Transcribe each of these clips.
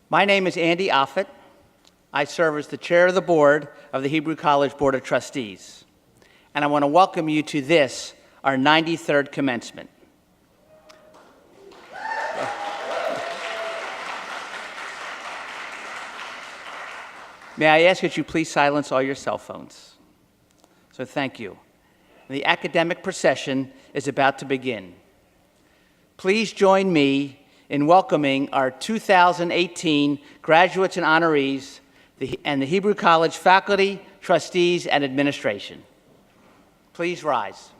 My name is Andy Offit. I serve as the chair of the board of the Hebrew College Board of Trustees. And I want to welcome you to this, our 93rd commencement. May I ask that you please silence all your cell phones? So thank you. The academic procession is about to begin. Please join me in welcoming our 2018 graduates and honorees and the Hebrew College faculty, trustees, and administration. Please rise.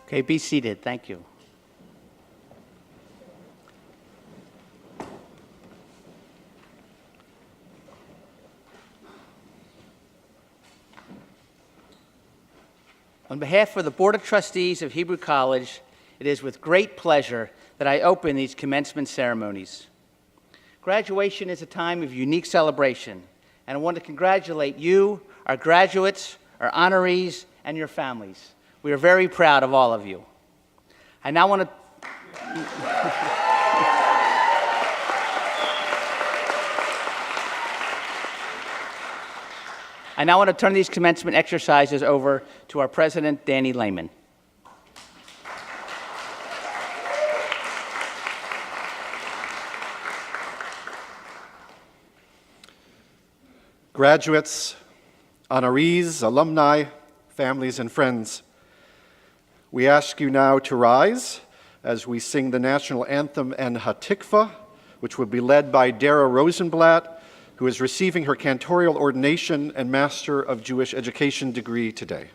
Okay, be seated. Thank you. On behalf of the Board of Trustees of Hebrew College, it is with great pleasure that I open these commencement ceremonies. Graduation is a time of unique celebration, and I want to congratulate you, our graduates, our honorees, and your families. We are very proud of all of you. I now want to turn these commencement exercises over to our president, Danny Lehman. Graduates, honorees, alumni, families, and friends, we ask you now to rise as we sing the national anthem and Hatikva, which will be led by Dara Rosenblatt, who is receiving her cantorial ordination and Master of Jewish Education degree today.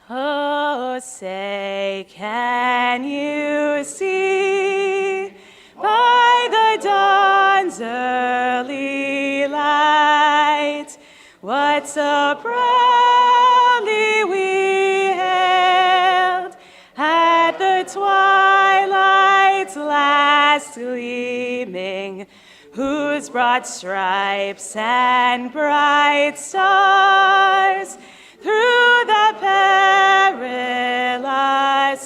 Oh, say, can you see by the dawn's early light what so proudly we hailed at the twilight's last gleaming, whose broad stripes and bright stars through the perilous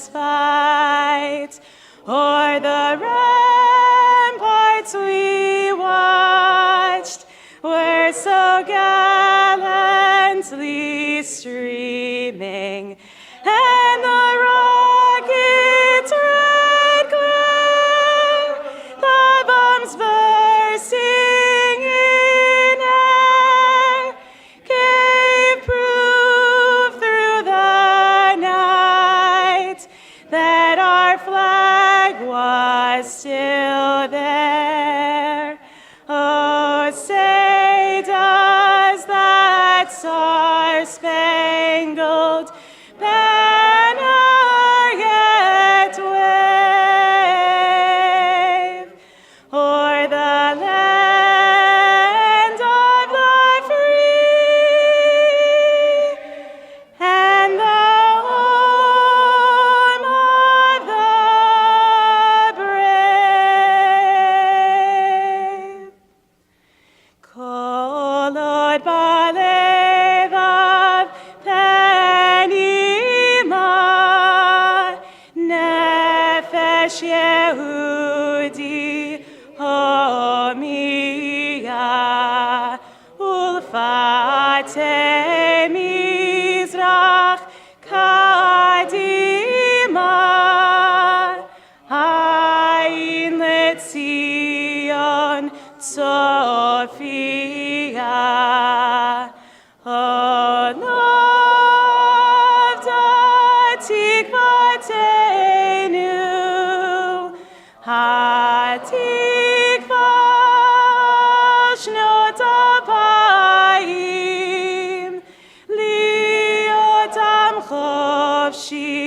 fight o'er the ramparts we watched were so gallantly streaming, and the rocket's red glare, the bombs bursting in say does that star-spangled banner yet wave o'er the land of the free and the home of the brave. Kolod balevav penima nefesh Yehudi homiya ulfate mizrach kadima ayin letzion Sophia. Olavda tikvatenu, hatikva shnot apayim, liotam chofshi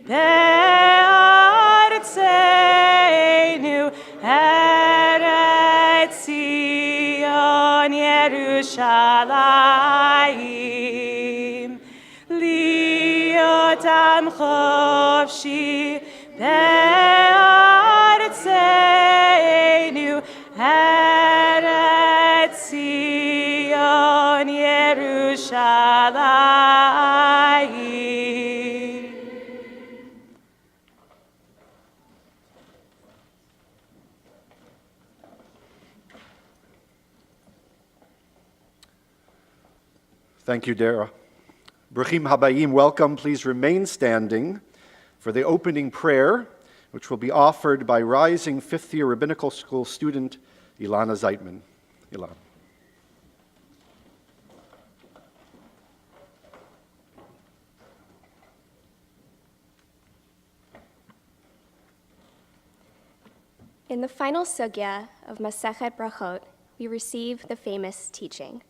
be'artzenu, Eretz Zion Yerushalayim, liotam chofshi be'artzenu, Eretz Zion Yerushalayim. Thank you, Dara. Bruchim Habayim, welcome. Please remain standing for the opening prayer, which will be offered by rising fifth-year Rabbinical School student Ilana Zeitman. Ilana. In the final sugya of Masechet Brachot, we receive the famous teaching.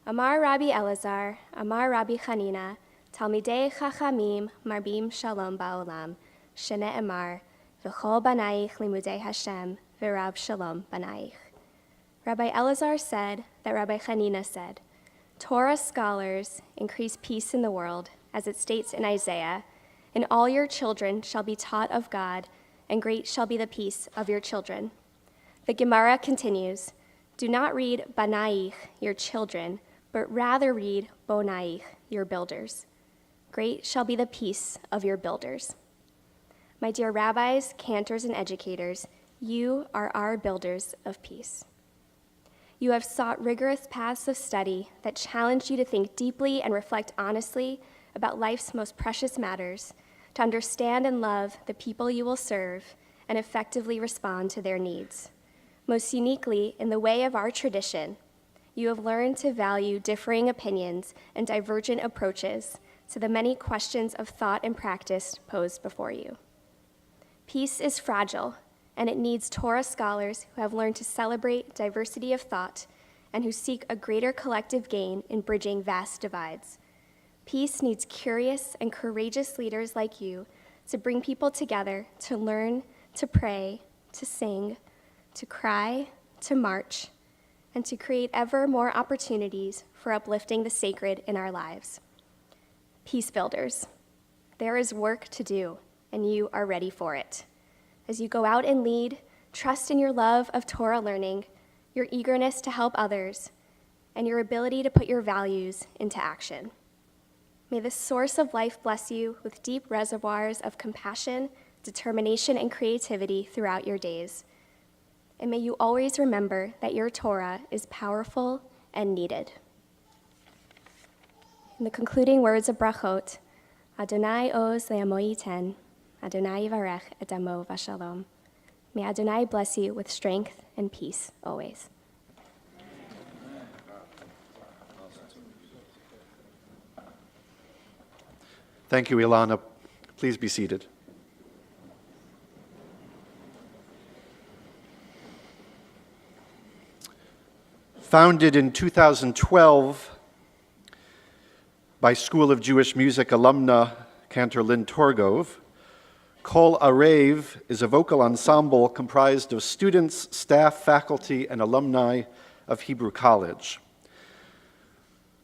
Amar Rabbi Elazar, Amar Rabbi Chanina, Talmidei Chachamim Marbim Shalom Ba'olam, Shene Emar, V'chol Banaich Limudei Hashem, V'Rab Shalom Banaich. Rabbi Elazar said that Rabbi Chanina said, Torah scholars increase peace in the world, as it states in Isaiah, and all your children shall be taught of God, and great shall be the peace of your children. The Gemara continues, do not read Banaich, your children, but rather read Bonaich, your builders. Great shall be the peace of your builders. My dear rabbis, cantors, and educators, you are our builders of peace. You have sought rigorous paths of study that challenge you to think deeply and reflect honestly about life's most precious matters, to understand and love the people you will serve, and effectively respond to their needs. Most uniquely, in the way of our tradition, you have learned to value differing opinions and divergent approaches to the many questions of thought and practice posed before you. Peace is fragile, and it needs Torah scholars who have learned to celebrate diversity of thought and who seek a greater collective gain in bridging vast divides. Peace needs curious and courageous leaders like you to bring people together to learn, to pray, to sing, to cry, to march, and to create ever more opportunities for uplifting the sacred in our lives. Peace builders, there is work to do, and you are ready for it. As you go out and lead, trust in your love of Torah learning, your eagerness to help others, and your ability to put your values into action. May the source of life bless you with deep reservoirs of compassion, determination, and creativity throughout your days. And may you always remember that your Torah is powerful and needed. In the concluding words of Brachot, Adonai oz le'amo yiten, Adonai yivarech et amo v'shalom. May Adonai bless you with strength and peace always. Thank you, Ilana. Please be seated. Founded in 2012 by School of Jewish Music alumna Cantor Lynn Torgov, Kol Arev is a vocal ensemble comprised of students, staff, faculty, and alumni of Hebrew College.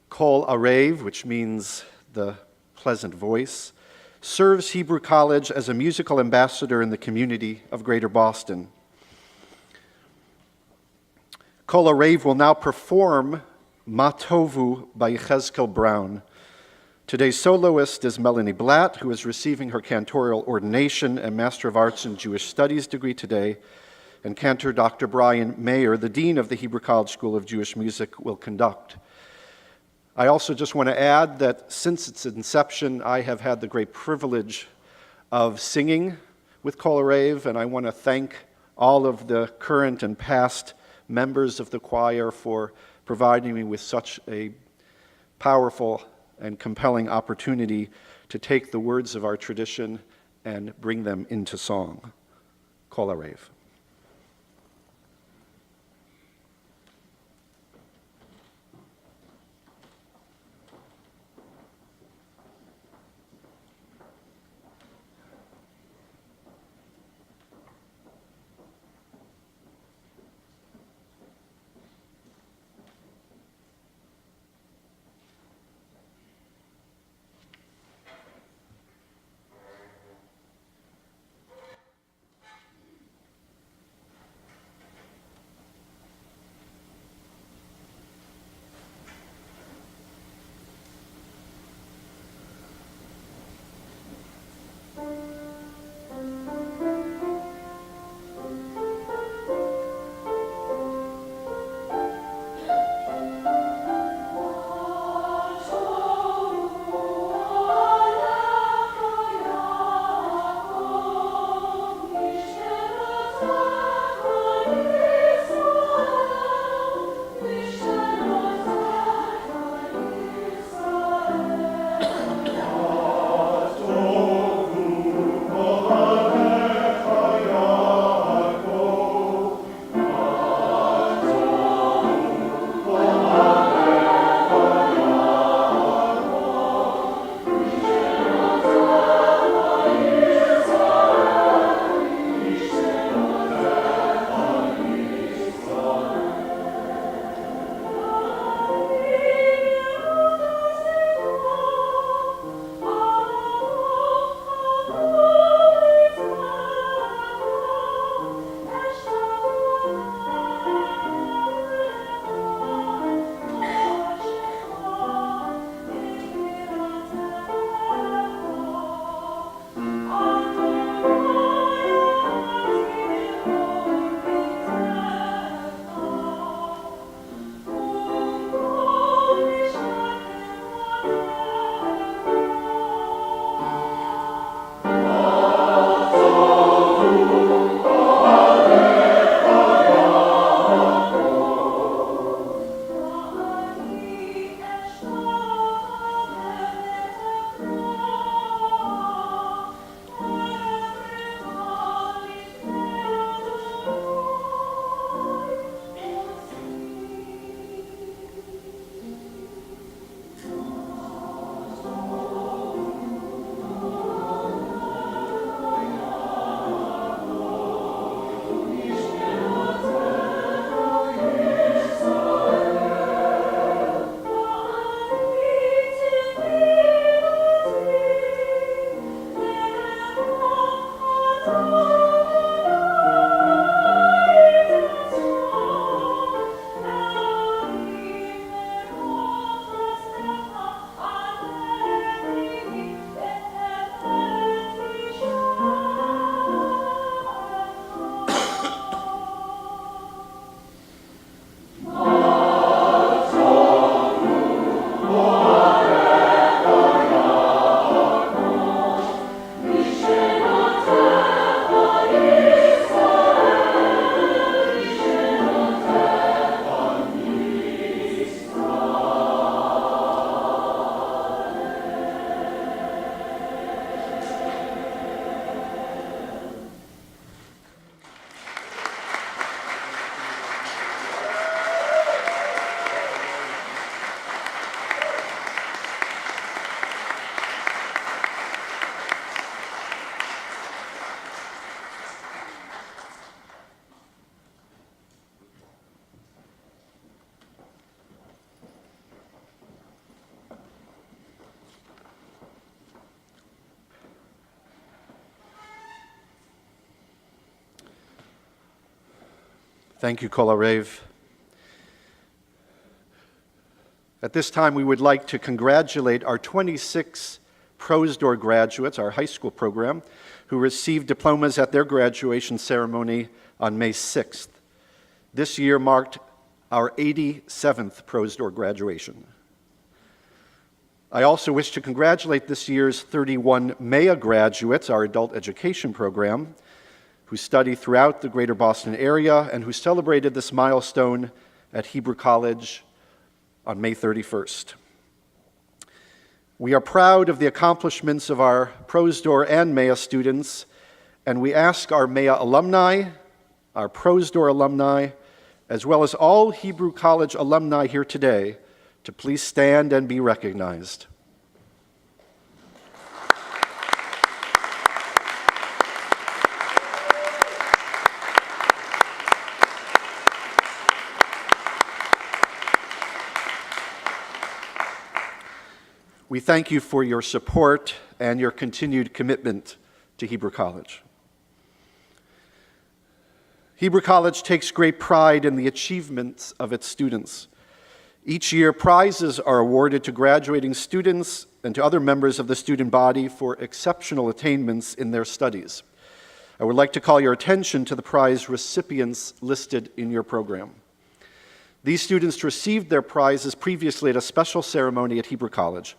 Kol Arev, which means the pleasant voice, serves Hebrew College as a musical ambassador in the community of Greater Boston. Kol Arev will now perform Matovu by Yechezkel Brown. Today's soloist is Melanie Blatt, who is receiving her cantorial ordination and Master of Arts in Jewish Studies degree today, and cantor Dr. Brian Mayer, the Dean of the Hebrew College School of Jewish Music, will conduct. I also just want to add that since its inception, I have had the great privilege of singing with Kol Arev, and I want to thank all of the current and past members of the choir for providing me with such a powerful and compelling opportunity to take the words of our tradition and bring them into song. Kol Arev. Thank you, Kotler. At this time, we would like to congratulate our 26 Prosdor graduates, our high school program, who received diplomas at their graduation ceremony on May 6th. This year marked our 87th Prosdor graduation. I also wish to congratulate this year's 31 Maya graduates, our adult education program, who study throughout the greater Boston area and who celebrated this milestone at Hebrew College on May 31st. We are proud of the accomplishments of our Prosdor and Maya students, and we ask our Maya alumni, our Prosdor alumni, as well as all Hebrew College alumni here today, to please stand and be recognized. We thank you for your support and your continued commitment to Hebrew College. Hebrew College takes great pride in the achievements of its students. Each year, prizes are awarded to graduating students and to other members of the student body for exceptional attainments in their studies. I would like to call your attention to the prize recipients listed in your program. These students received their prizes previously at a special ceremony at Hebrew College.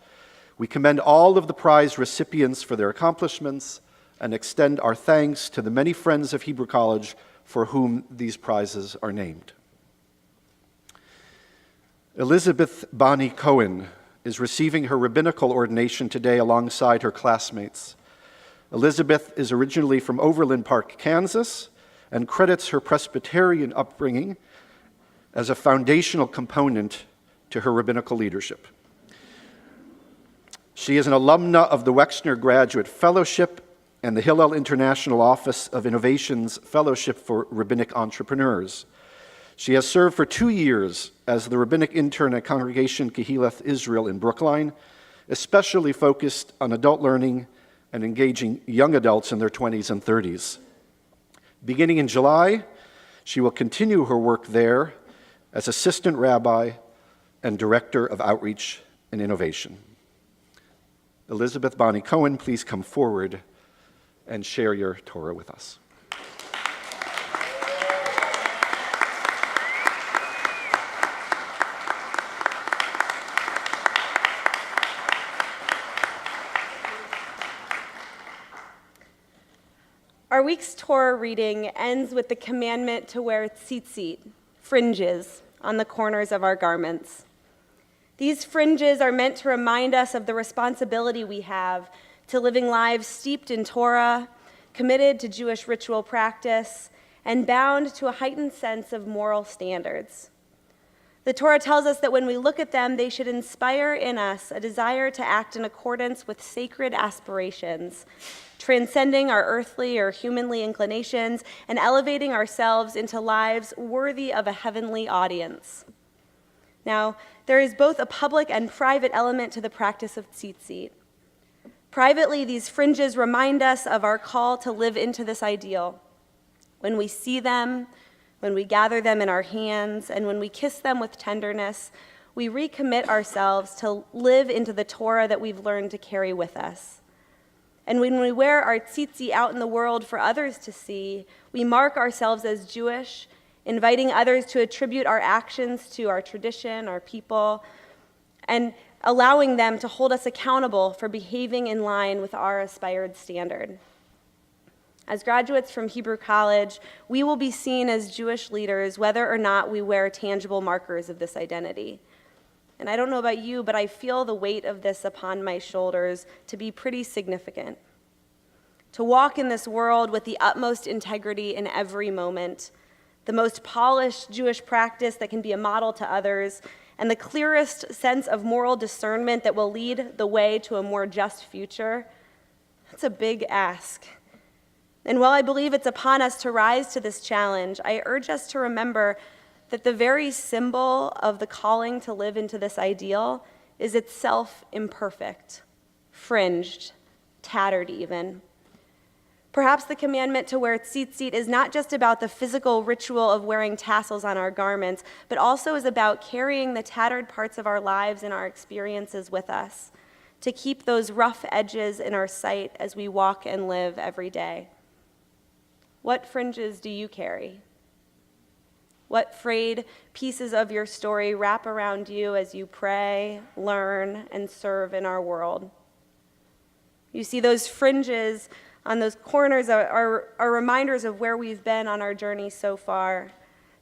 We commend all of the prize recipients for their accomplishments and extend our thanks to the many friends of Hebrew College for whom these prizes are named. Elizabeth Bonnie Cohen is receiving her rabbinical ordination today alongside her classmates. Elizabeth is originally from Overland Park, Kansas, and credits her Presbyterian upbringing as a foundational component to her rabbinical leadership. She is an alumna of the Wexner Graduate Fellowship and the Hillel International Office of Innovation's Fellowship for Rabbinic Entrepreneurs. She has served for 2 years as the rabbinic intern at Congregation Kehileth Israel in Brookline, especially focused on adult learning and engaging young adults in their 20s and 30s. Beginning in July, she will continue her work there as assistant rabbi and director of outreach and innovation. Elizabeth Bonnie Cohen, please come forward and share your Torah with us. Our week's Torah reading ends with the commandment to wear tzitzit, fringes, on the corners of our garments. These fringes are meant to remind us of the responsibility we have to living lives steeped in Torah, committed to Jewish ritual practice, and bound to a heightened sense of moral standards. The Torah tells us that when we look at them, they should inspire in us a desire to act in accordance with sacred aspirations, transcending our earthly or humanly inclinations and elevating ourselves into lives worthy of a heavenly audience. Now, there is both a public and private element to the practice of tzitzit. Privately, these fringes remind us of our call to live into this ideal. When we see them, when we gather them in our hands, and when we kiss them with tenderness, we recommit ourselves to live into the Torah that we've learned to carry with us. And when we wear our tzitzit out in the world for others to see, we mark ourselves as Jewish, inviting others to attribute our actions to our tradition, our people, and allowing them to hold us accountable for behaving in line with our aspired standard. As graduates from Hebrew College, we will be seen as Jewish leaders whether or not we wear tangible markers of this identity. And I don't know about you, but I feel the weight of this upon my shoulders to be pretty significant. To walk in this world with the utmost integrity in every moment, the most polished Jewish practice that can be a model to others, and the clearest sense of moral discernment that will lead the way to a more just future, that's a big ask. And while I believe it's upon us to rise to this challenge, I urge us to remember that the very symbol of the calling to live into this ideal is itself imperfect, fringed, tattered even. Perhaps the commandment to wear tzitzit is not just about the physical ritual of wearing tassels on our garments, but also is about carrying the tattered parts of our lives and our experiences with us, to keep those rough edges in our sight as we walk and live every day. What fringes do you carry? What frayed pieces of your story wrap around you as you pray, learn, and serve in our world? You see, those fringes on those corners are reminders of where we've been on our journey so far.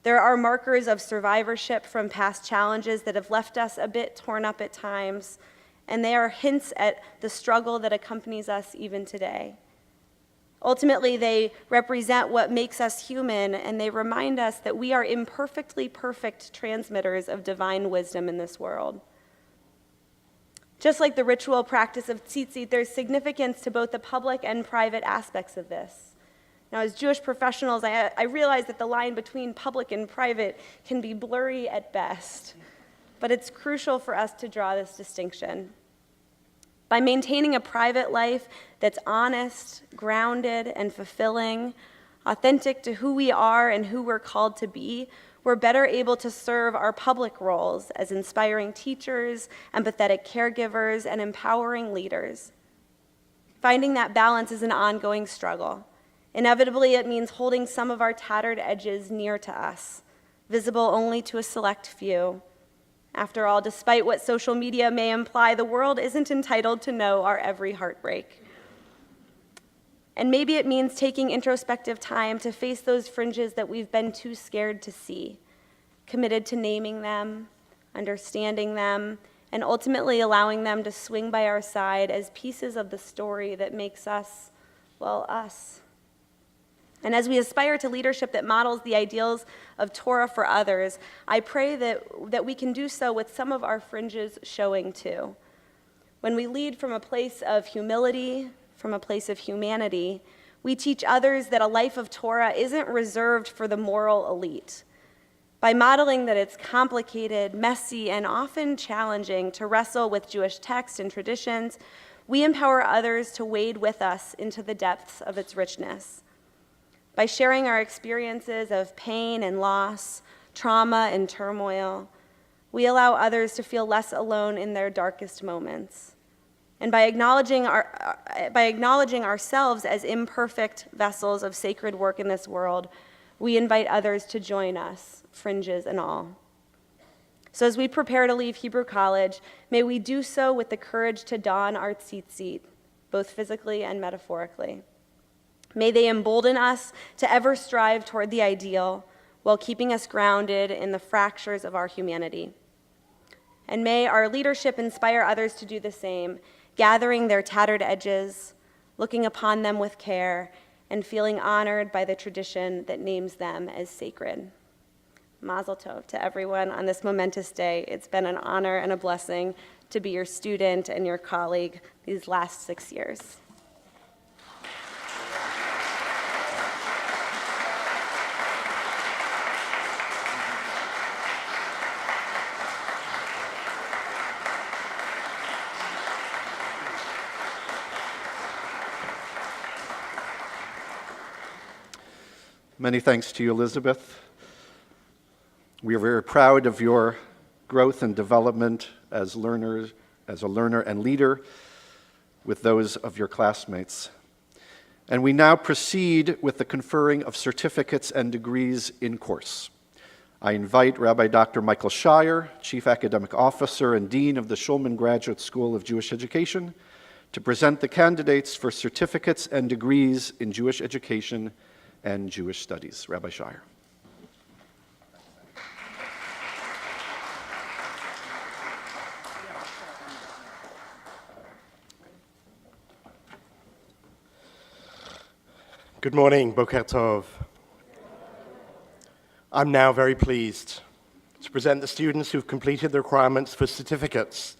There are markers of survivorship from past challenges that have left us a bit torn up at times, and they are hints at the struggle that accompanies us even today. Ultimately, they represent what makes us human, and they remind us that we are imperfectly perfect transmitters of divine wisdom in this world. Just like the ritual practice of tzitzit, there's significance to both the public and private aspects of this. Now, as Jewish professionals, I realize that the line between public and private can be blurry at best, but it's crucial for us to draw this distinction. By maintaining a private life that's honest, grounded, and fulfilling, authentic to who we are and who we're called to be, we're better able to serve our public roles as inspiring teachers, empathetic caregivers, and empowering leaders. Finding that balance is an ongoing struggle. Inevitably, it means holding some of our tattered edges near to us, visible only to a select few. After all, despite what social media may imply, the world isn't entitled to know our every heartbreak. And maybe it means taking introspective time to face those fringes that we've been too scared to see, committed to naming them, understanding them, and ultimately allowing them to swing by our side as pieces of the story that makes us, well, us. And as we aspire to leadership that models the ideals of Torah for others, I pray that we can do so with some of our fringes showing too. When we lead from a place of humility, from a place of humanity, we teach others that a life of Torah isn't reserved for the moral elite. By modeling that it's complicated, messy, and often challenging to wrestle with Jewish texts and traditions, we empower others to wade with us into the depths of its richness. By sharing our experiences of pain and loss, trauma and turmoil, we allow others to feel less alone in their darkest moments. And by acknowledging ourselves as imperfect vessels of sacred work in this world, we invite others to join us, fringes and all. So as we prepare to leave Hebrew College, may we do so with the courage to don our tzitzit, both physically and metaphorically. May they embolden us to ever strive toward the ideal while keeping us grounded in the fractures of our humanity. And may our leadership inspire others to do the same, gathering their tattered edges, looking upon them with care, and feeling honored by the tradition that names them as sacred. Mazel tov to everyone on this momentous day. It's been an honor and a blessing to be your student and your colleague these last 6 years. Many thanks to you, Elizabeth. We are very proud of your growth and development as a learner and leader with those of your classmates. And we now proceed with the conferring of certificates and degrees in course. I invite Rabbi Dr. Michael Shire, Chief Academic Officer and Dean of the Shoolman Graduate School of Jewish Education, to present the candidates for certificates and degrees in Jewish education and Jewish studies. Rabbi Shire. Good morning, Boker Tov. I'm now very pleased to present the students who've completed the requirements for certificates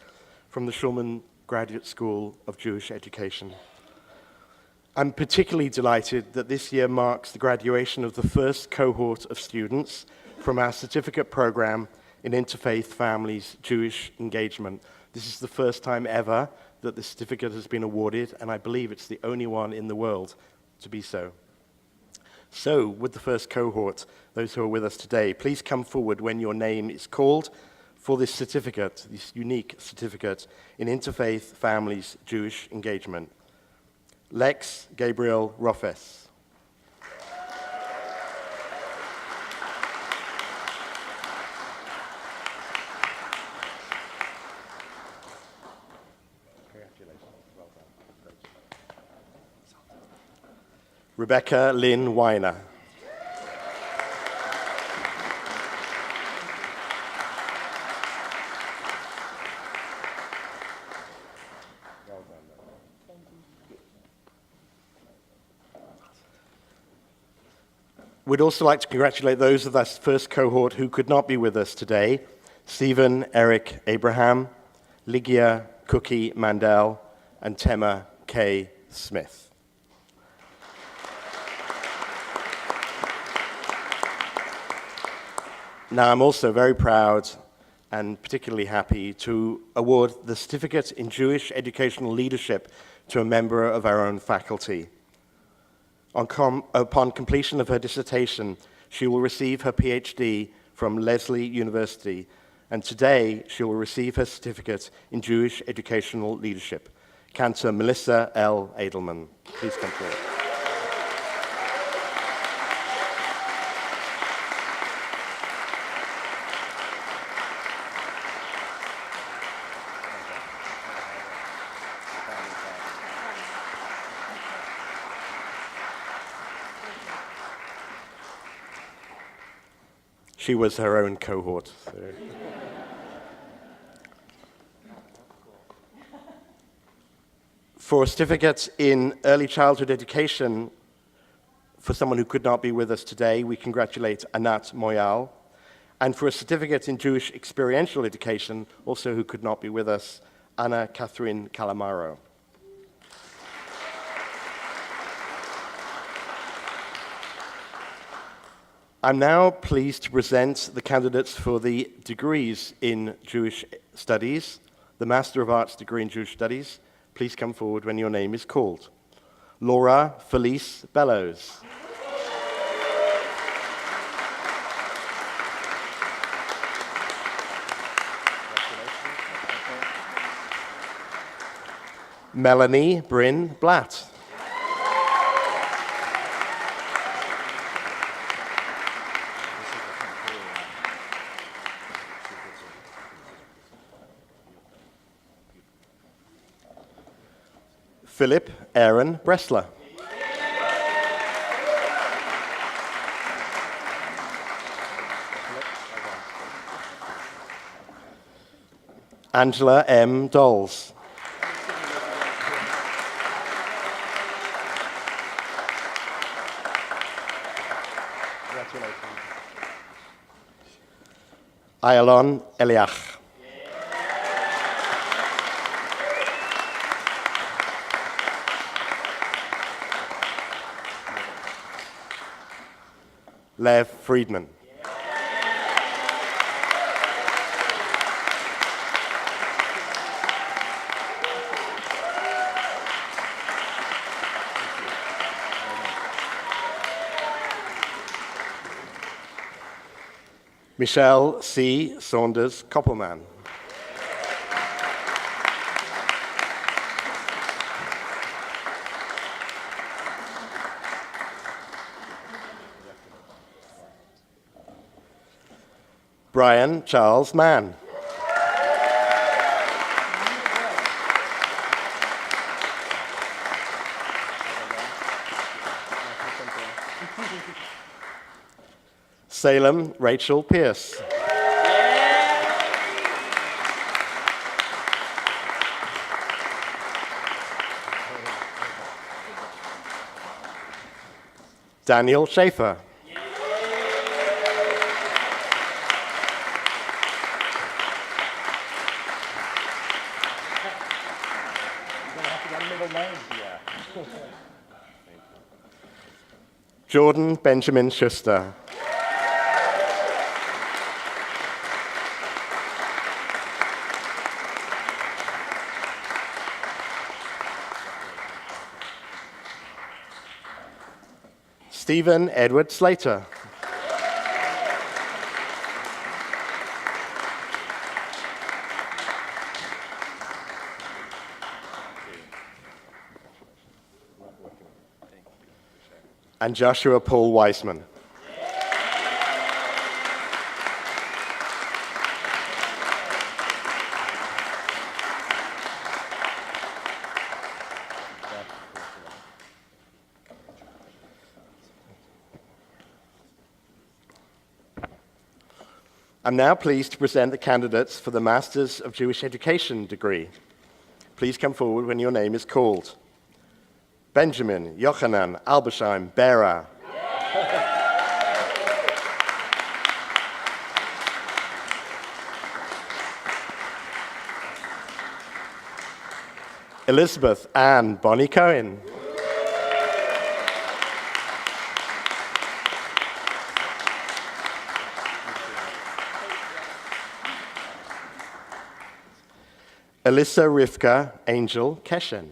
from the Shoolman Graduate School of Jewish Education. I'm particularly delighted that this year marks the graduation of the first cohort of students from our certificate program in Interfaith Families Jewish Engagement. This is the first time ever that the certificate has been awarded, and I believe it's the only one in the world to be so. So, with the first cohort, those who are with us today, please come forward when your name is called for this certificate, this unique certificate in Interfaith Families Jewish Engagement. Lex Gabriel Roffes. Rebecca Lynn Weiner. We'd also like to congratulate those of that first cohort who could not be with us today: Stephen Eric Abraham, Ligia Cookie Mandel, and Tema K. Smith. Now, I'm also very proud and particularly happy to award the Certificate in Jewish Educational Leadership to a member of our own faculty. Upon completion of her dissertation, she will receive her PhD from Lesley University, and today she will receive her Certificate in Jewish Educational Leadership. Cantor Melissa L. Edelman, please come forward. She was her own cohort. So. For a certificate in early childhood education, for someone who could not be with us today, we congratulate Anat Moyal. And for a certificate in Jewish experiential education, also who could not be with us, Anna Catherine Calamaro. I'm now pleased to present the candidates for the degrees in Jewish Studies, the Master of Arts degree in Jewish Studies. Please come forward when your name is called. Laura Felice Bellows. Melanie Bryn Blatt. Philip Aaron Bressler. Angela M. Dolls. Ayalon Eliach. Lev Friedman. Michelle C. Saunders Koppelman. Brian Charles Mann. Salem Rachel Pierce. Daniel Schaefer. Jordan Benjamin Schuster. Stephen Edward Slater. And Joshua Paul Weissman. I'm now pleased to present the candidates for the Masters of Jewish Education degree. Please come forward when your name is called. Benjamin Yochanan Albersheim Bera. Elizabeth Ann Bonnie Cohen. Alyssa Rivka Angel Keshen.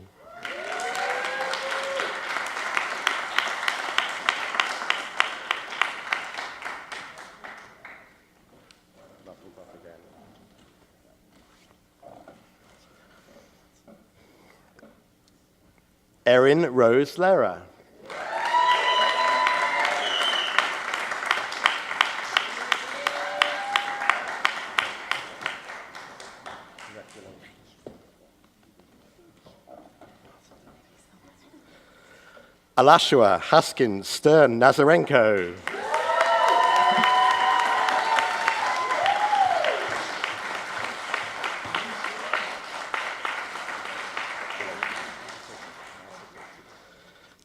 Erin Rose Lera. Alashua Haskins Stern Nazarenko.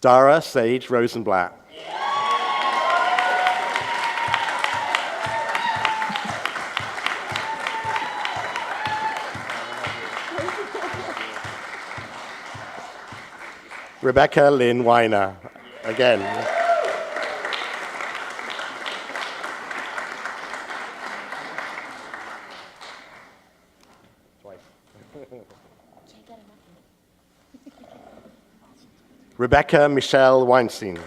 Dara Sage Rosenblatt. Rebecca Lynn Weiner, again. Rebecca Michelle Weinstein.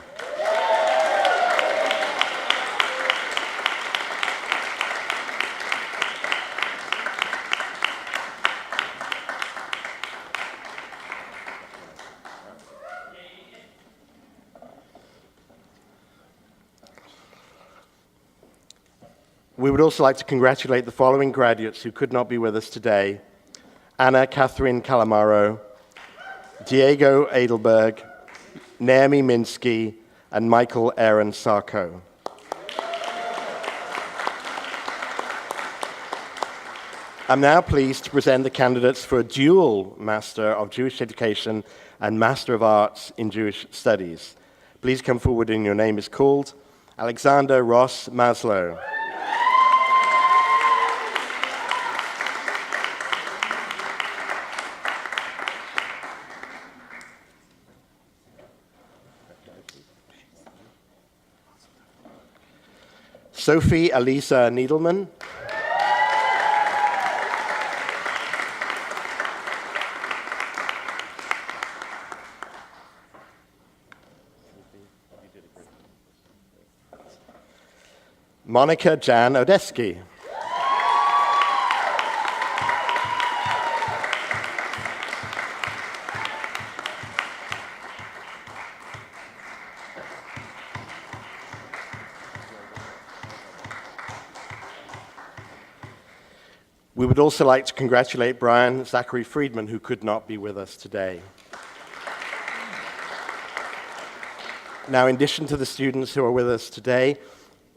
We would also like to congratulate the following graduates who could not be with us today: Anna Catherine Calamaro, Diego Edelberg, Naomi Minsky, and Michael Aaron Sarko. I'm now pleased to present the candidates for a dual Master of Jewish Education and Master of Arts in Jewish Studies. Please come forward when your name is called. Alexander Ross Maslow. Sophie Alisa Needleman. Monica Jan Odeski. We would also like to congratulate Brian Zachary Friedman, who could not be with us today. Now, in addition to the students who are with us today,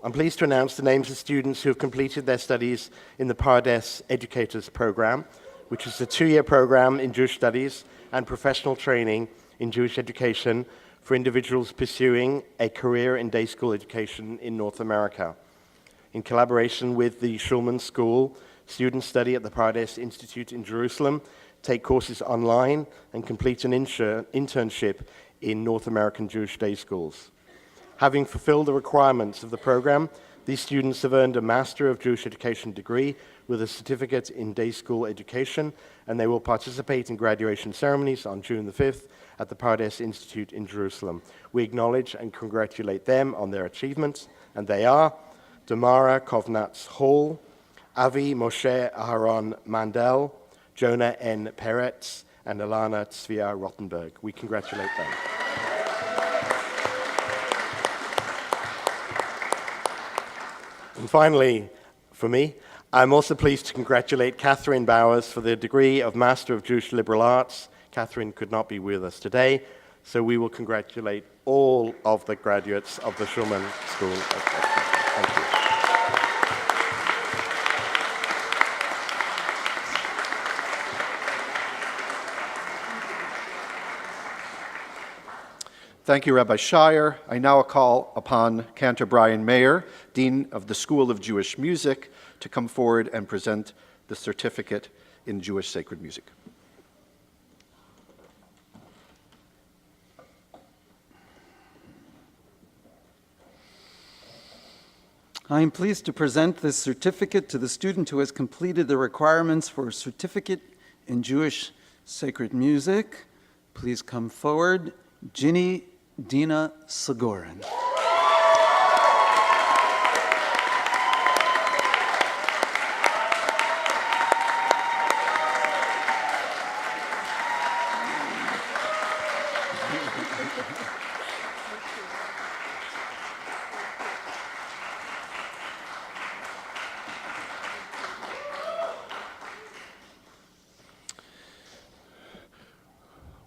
I'm pleased to announce the names of students who have completed their studies in the Pardes Educators Program, which is a 2-year program in Jewish studies and professional training in Jewish education for individuals pursuing a career in day school education in North America. In collaboration with the Shoolman School, students study at the Pardes Institute in Jerusalem, take courses online, and complete an internship in North American Jewish day schools. Having fulfilled the requirements of the program, These students have earned a Master of Jewish Education degree with a certificate in day school education, and they will participate in graduation ceremonies on June the 5th at the Pardes Institute in Jerusalem. We acknowledge and congratulate them on their achievements, and they are Damara Kovnatz Hall, Avi Moshe Aharon Mandel, Jonah N. Peretz, and Alana Tzvia Rottenberg. We congratulate them. And finally, for me, I'm also pleased to congratulate Catherine Bowers for the degree of Master of Jewish Liberal Arts. Catherine could not be with us today, so we will congratulate all of the graduates of the Shoolman School of Excellence. Thank you. Thank you, Rabbi Shire. I now call upon Cantor Brian Mayer, Dean of the School of Jewish Music, to come forward and present the certificate in Jewish sacred music. I am pleased to present this certificate to the student who has completed the requirements for a certificate in Jewish sacred music. Please come forward, Ginny Dina Sagorin.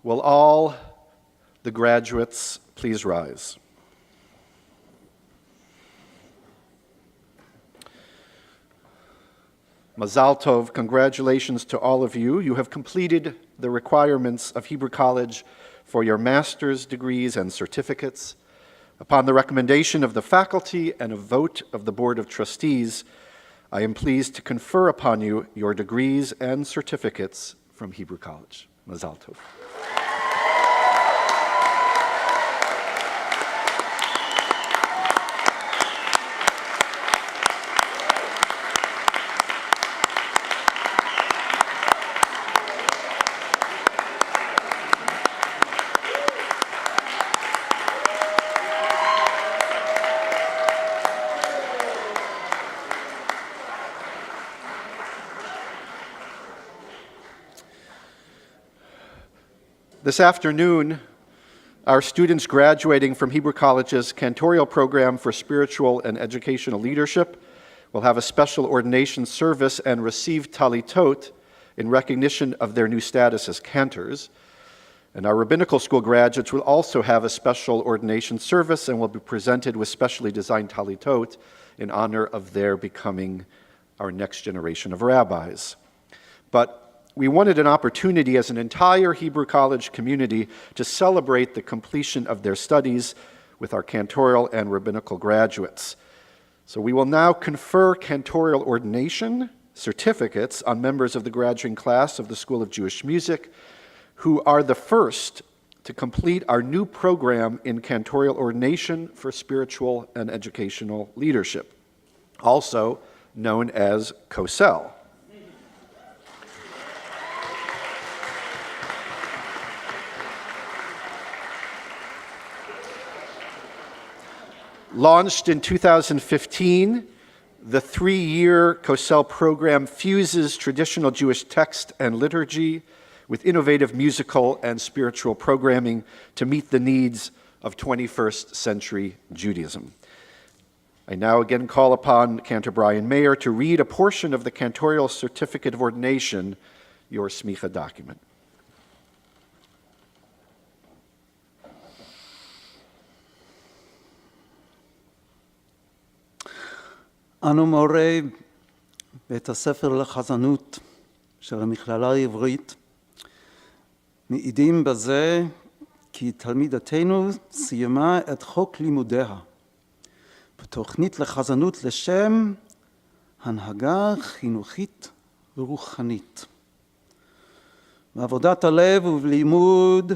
Will all the graduates please rise? Mazal Tov, congratulations to all of you. You have completed the requirements of Hebrew College for your master's degrees and certificates. Upon the recommendation of the faculty and a vote of the Board of Trustees, I am pleased to confer upon you your degrees and certificates from Hebrew College. Mazal Tov. This afternoon, our students graduating from Hebrew College's cantorial program for spiritual and educational leadership will have a special ordination service and receive talitot in recognition of their new status as cantors. And our Rabbinical School graduates will also have a special ordination service and will be presented with specially designed talitot in honor of their becoming our next generation of rabbis. But we wanted an opportunity as an entire Hebrew College community to celebrate the completion of their studies with our cantorial and rabbinical graduates. So we will now confer cantorial ordination certificates on members of the graduating class of the School of Jewish Music, who are the first to complete our new program in cantorial ordination for spiritual and educational leadership, also known as COSEL. Launched in 2015, the 3-year COSEL program fuses traditional Jewish text and liturgy with innovative musical and spiritual programming to meet the needs of 21st century Judaism. I now again call upon Cantor Brian Mayer to read a portion of the cantorial certificate of ordination, your smicha document. אנו מורי בית הספר לחזנות של המכללה העברית מעידים בזה כי תלמידתנו סיימה את חוק לימודיה בתוכנית לחזנות לשם הנהגה חינוכית ורוחנית. בעבודת הלב ובלימוד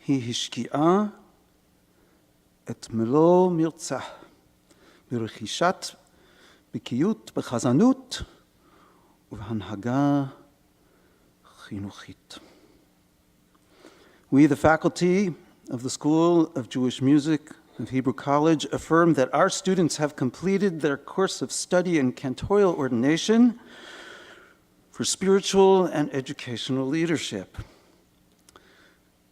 היא השקיעה את מלוא מרצה ברכישת בקיאות בחזנות ובהנהגה חינוכית. We, the faculty of the School of Jewish Music of Hebrew College, affirm that our students have completed their course of study in cantorial ordination for spiritual and educational leadership.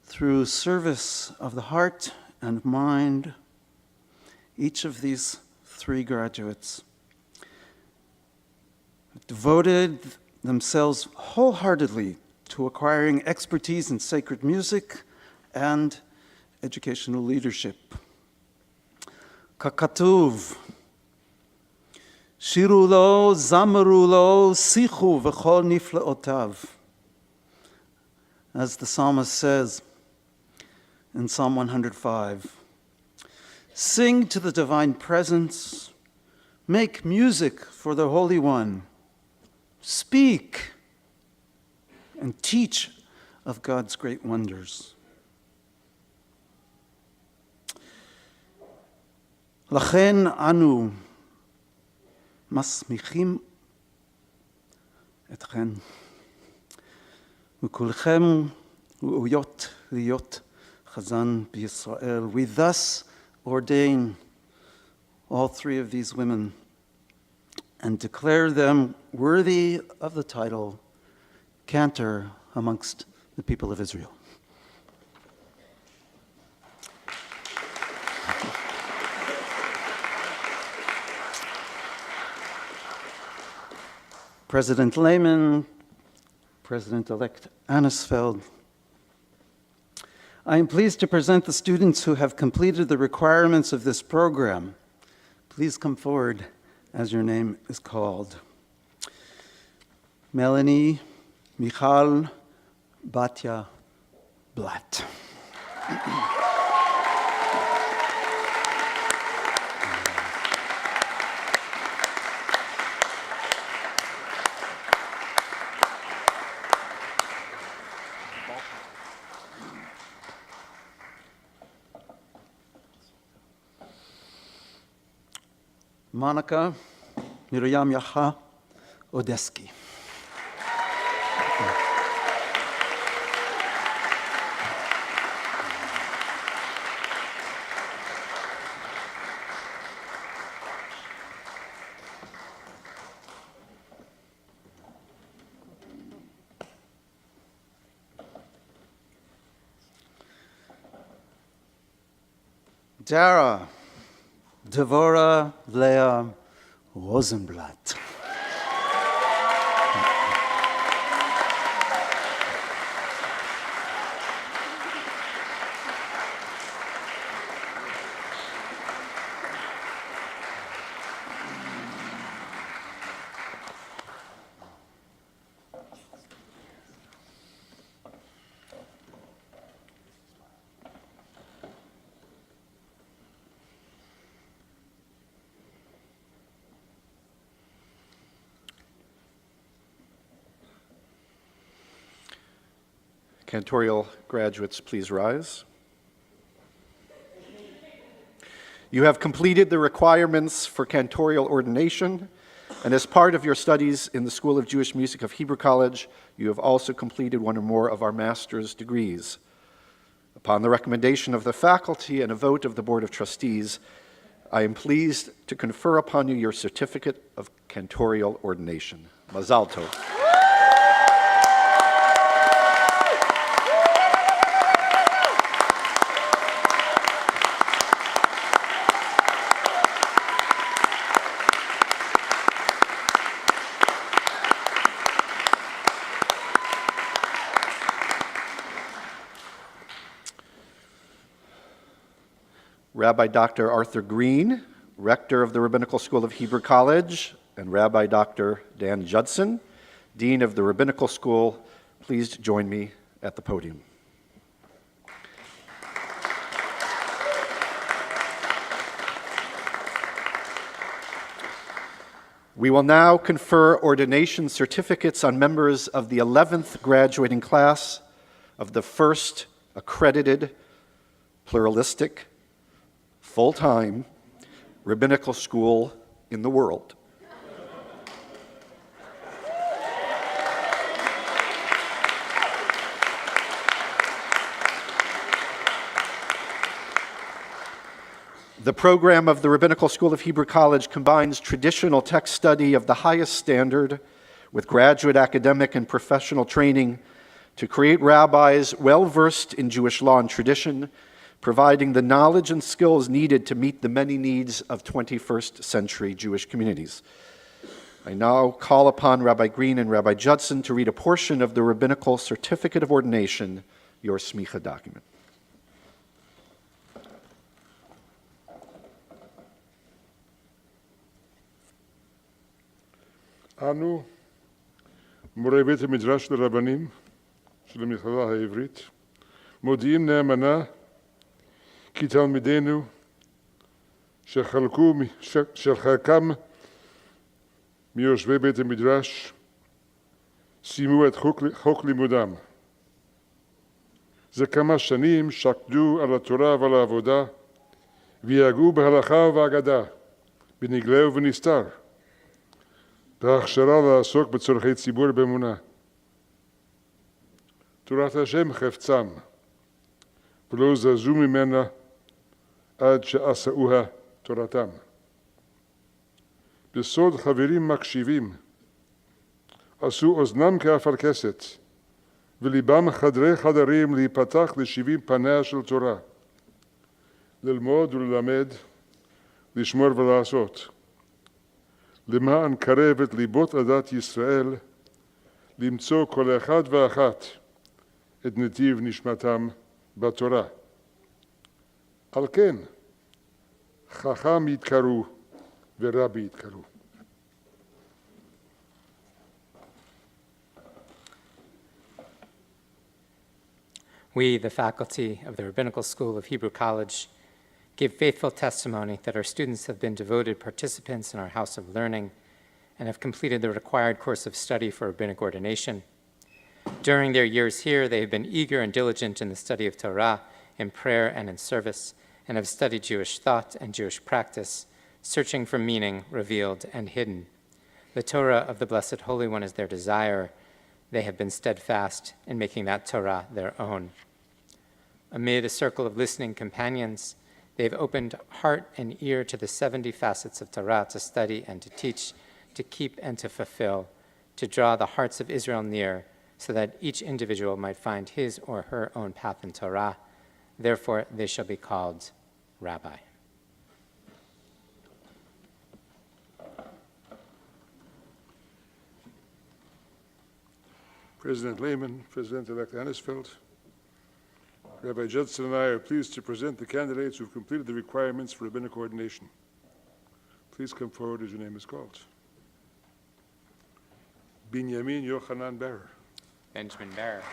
Through service of the heart and mind, each of these three graduates devoted themselves wholeheartedly to acquiring expertise in sacred music and educational leadership. ככתוב, שירו לו, זמרו לו, שיחו וכל נפלאותיו. As the psalmist says in Psalm 105, sing to the divine presence, make music for the Holy One, speak and teach of God's great wonders. לכן אנו מסמיכים אתכן, וכולכם ראויות להיות חזן בישראל. We thus ordain all three of these women and declare them worthy of the title cantor amongst the people of Israel. President Lehman, President-elect Annisfeld, I am pleased to present the students who have completed the requirements of this program. Please come forward as your name is called. Melanie Michal Batya Blatt. Monica Miriam Yaha Odeski. Dara Devora Leah Rosenblatt. Cantorial graduates, please rise. You have completed the requirements for cantorial ordination, and as part of your studies in the School of Jewish Music of Hebrew College, you have also completed one or more of our master's degrees. Upon the recommendation of the faculty and a vote of the Board of Trustees, I am pleased to confer upon you your certificate of cantorial ordination. Mazal tov. Rabbi Dr. Arthur Green, Rector of the Rabbinical School of Hebrew College, and Rabbi Dr. Dan Judson, Dean of the Rabbinical School, please join me at the podium. We will now confer ordination certificates on members of the 11th graduating class of the first accredited, pluralistic, full-time rabbinical school in the world. The program of the Rabbinical School of Hebrew College combines traditional text study of the highest standard with graduate academic and professional training to create rabbis well-versed in Jewish law and tradition, providing the knowledge and skills needed to meet the many needs of 21st century Jewish communities. I now call upon Rabbi Green and Rabbi Judson to read a portion of the Rabbinical Certificate of Ordination, your smicha document. אנו, מורי בית המדרש לרבנים של המכללה העברית, מודיעים נאמנה כי תלמידינו שחלקם מיושבי בית המדרש סיימו את חוק לימודם. זה כמה שנים שקדו על התורה ועל העבודה ויגעו בהלכה ובהגדה, בנגלה ובנסתר. בהכשרה לעסוק בצורכי ציבור באמונה. תורת השם חפצם, ולא זזו ממנה עד שעשאוה תורתם. בסוד חברים מקשיבים, עשו אוזנם כאפרכסת, וליבם חדרי חדרים להיפתח ל70 פניה של תורה, ללמוד וללמד, לשמור ולעשות. למען קרב את ליבות עדת ישראל, למצוא כל אחד ואחת את נתיב נשמתם בתורה. על כן, חכם יתקראו ורבי יתקראו. We, the faculty of the Rabbinical School of Hebrew College, give faithful testimony that our students have been devoted participants in our house of learning and have completed the required course of study for rabbinic ordination. During their years here, they have been eager and diligent in the study of Torah, in prayer and in service, and have studied Jewish thought and Jewish practice, searching for meaning revealed and hidden. The Torah of the Blessed Holy One is their desire. They have been steadfast in making that Torah their own. Amid a circle of listening companions, they've opened heart and ear to the 70 facets of Torah to study and to teach, to keep and to fulfill, to draw the hearts of Israel near so that each individual might find his or her own path in Torah. Therefore, they shall be called Rabbi. President Lehman, President-elect Annisfeld, Rabbi Judson and I are pleased to present the candidates who have completed the requirements for rabbinic ordination. Please come forward as your name is called. Binyamin Yochanan Berer. Benjamin Berer.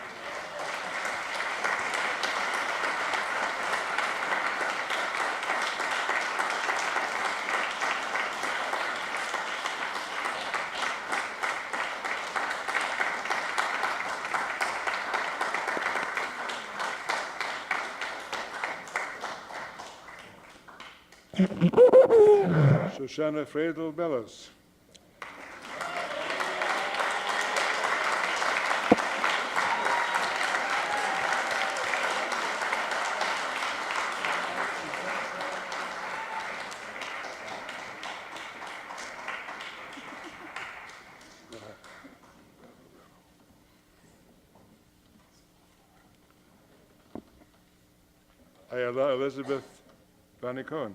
Shoshana Friedel Bellas. Ayala Elizabeth Vanicone.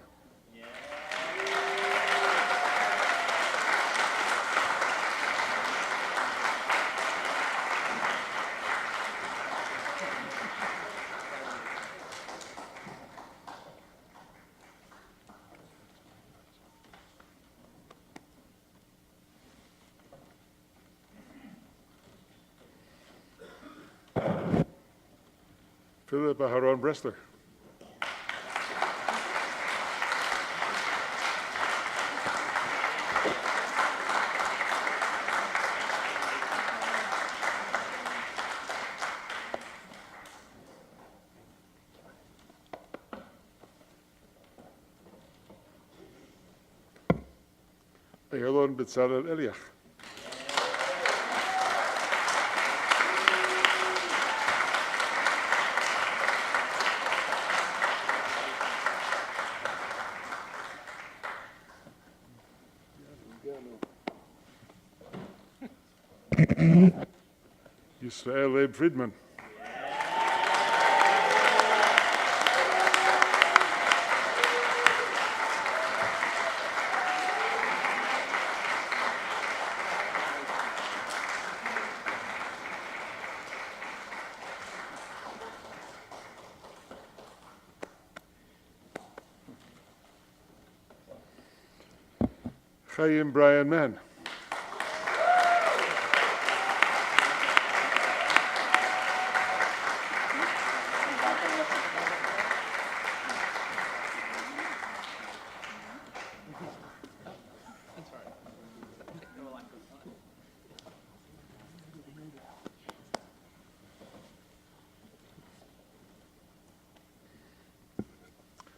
Philip Aharon Bressler. Ayalon Bezalel Eliach. Yisrael Leib Friedman. Chaim Brian Mann.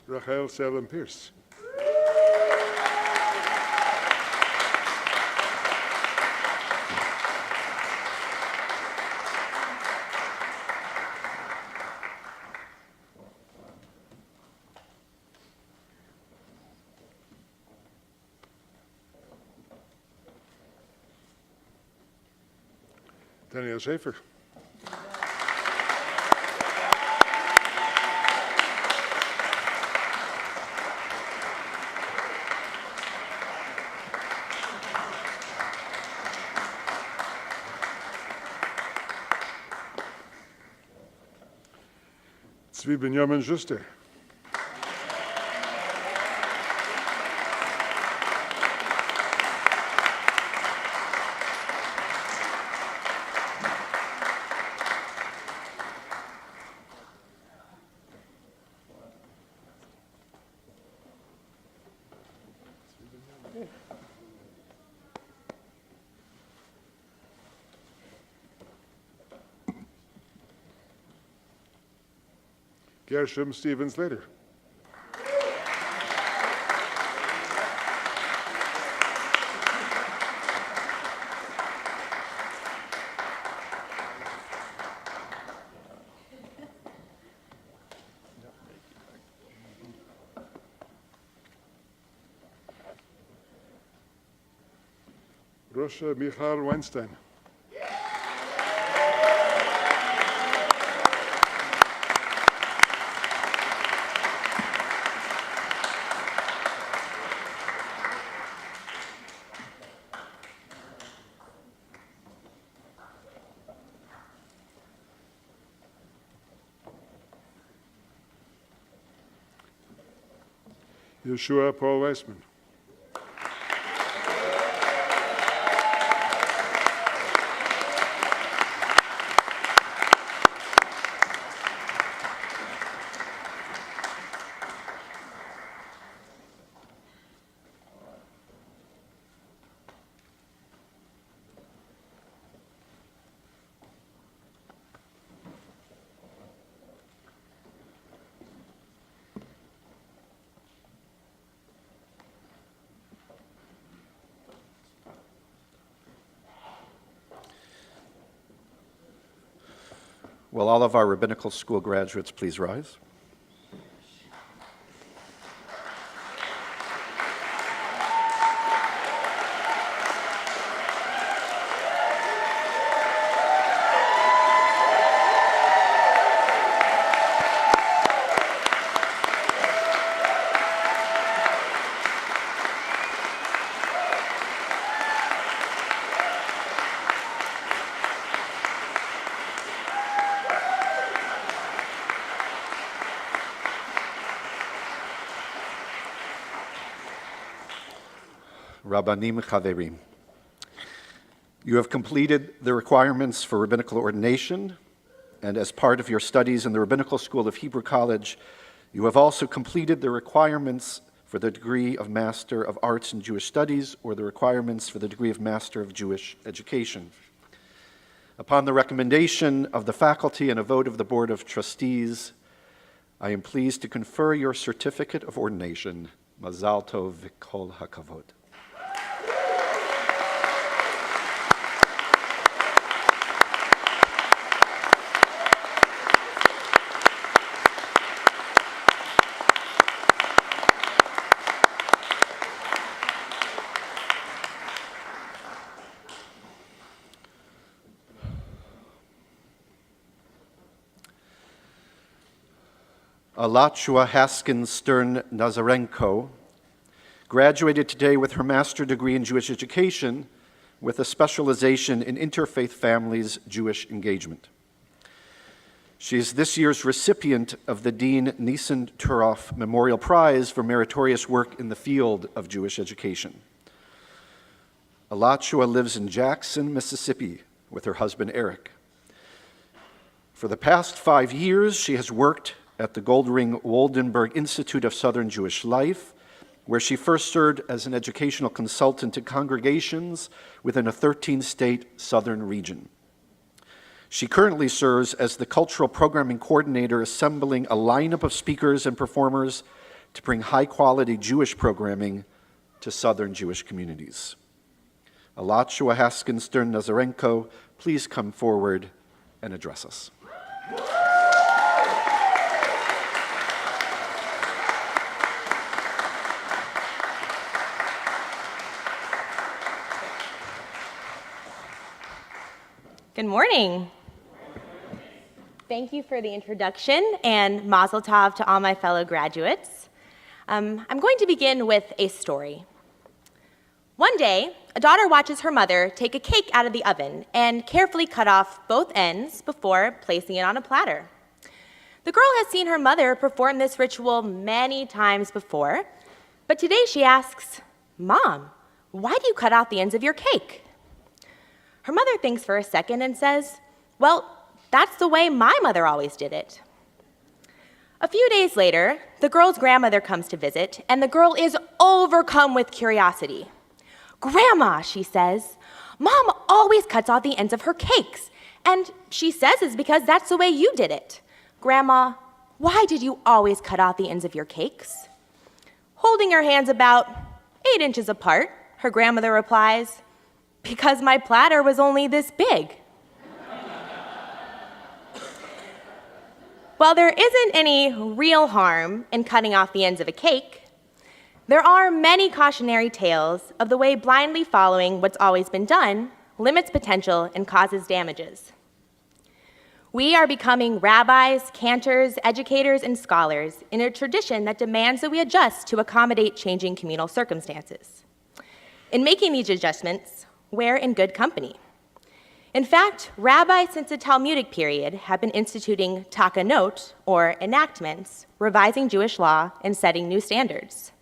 Rachel Salem Pierce. Daniel Schaefer. Tzvi Benjamin Schuster. Gershom Stevens Later. Rosha Michal Weinstein. Yeshua Paul Weissman. Will all of our Rabbinical School graduates please rise? Rabbanim Chaverim. You have completed the requirements for rabbinical ordination, and as part of your studies in the Rabbinical School of Hebrew College, you have also completed the requirements for the degree of Master of Arts in Jewish Studies or the requirements for the degree of Master of Jewish Education. Upon the recommendation of the faculty and a vote of the Board of Trustees, I am pleased to confer your certificate of ordination. Mazal tov v'kol hakavod. Alachua Haskins Stern Nazarenko graduated today with her master's degree in Jewish education with a specialization in interfaith families Jewish engagement. She is this year's recipient of the Dean Nissen Turoff Memorial Prize for meritorious work in the field of Jewish education. Alachua lives in Jackson, Mississippi with her husband Eric. For the past 5 years, she has worked at the Goldring Woldenberg Institute of Southern Jewish Life, where she first served as an educational consultant to congregations within a 13-state southern region. She currently serves as the cultural programming coordinator, assembling a lineup of speakers and performers to bring high-quality Jewish programming to southern Jewish communities. Alachua Haskins Stern Nazarenko, please come forward and address us. Good morning. Thank you for the introduction, and mazel tov to all my fellow graduates. I'm going to begin with a story. One day, a daughter watches her mother take a cake out of the oven and carefully cut off both ends before placing it on a platter. The girl has seen her mother perform this ritual many times before, but today she asks, "Mom, why do you cut off the ends of your cake?" Her mother thinks for a second and says, "Well, that's the way my mother always did it." A few days later, the girl's grandmother comes to visit, and the girl is overcome with curiosity. "Grandma," she says, "Mom always cuts off the ends of her cakes, and she says it's because that's the way you did it. Grandma, why did you always cut off the ends of your cakes?" Holding her hands about 8 inches apart, her grandmother replies, "Because my platter was only this big." While there isn't any real harm in cutting off the ends of a cake, there are many cautionary tales of the way blindly following what's always been done limits potential and causes damages. We are becoming rabbis, cantors, educators, and scholars in a tradition that demands that we adjust to accommodate changing communal circumstances. In making these adjustments, we're in good company. In fact, rabbis since the Talmudic period have been instituting takanot, or enactments, revising Jewish law and setting new standards.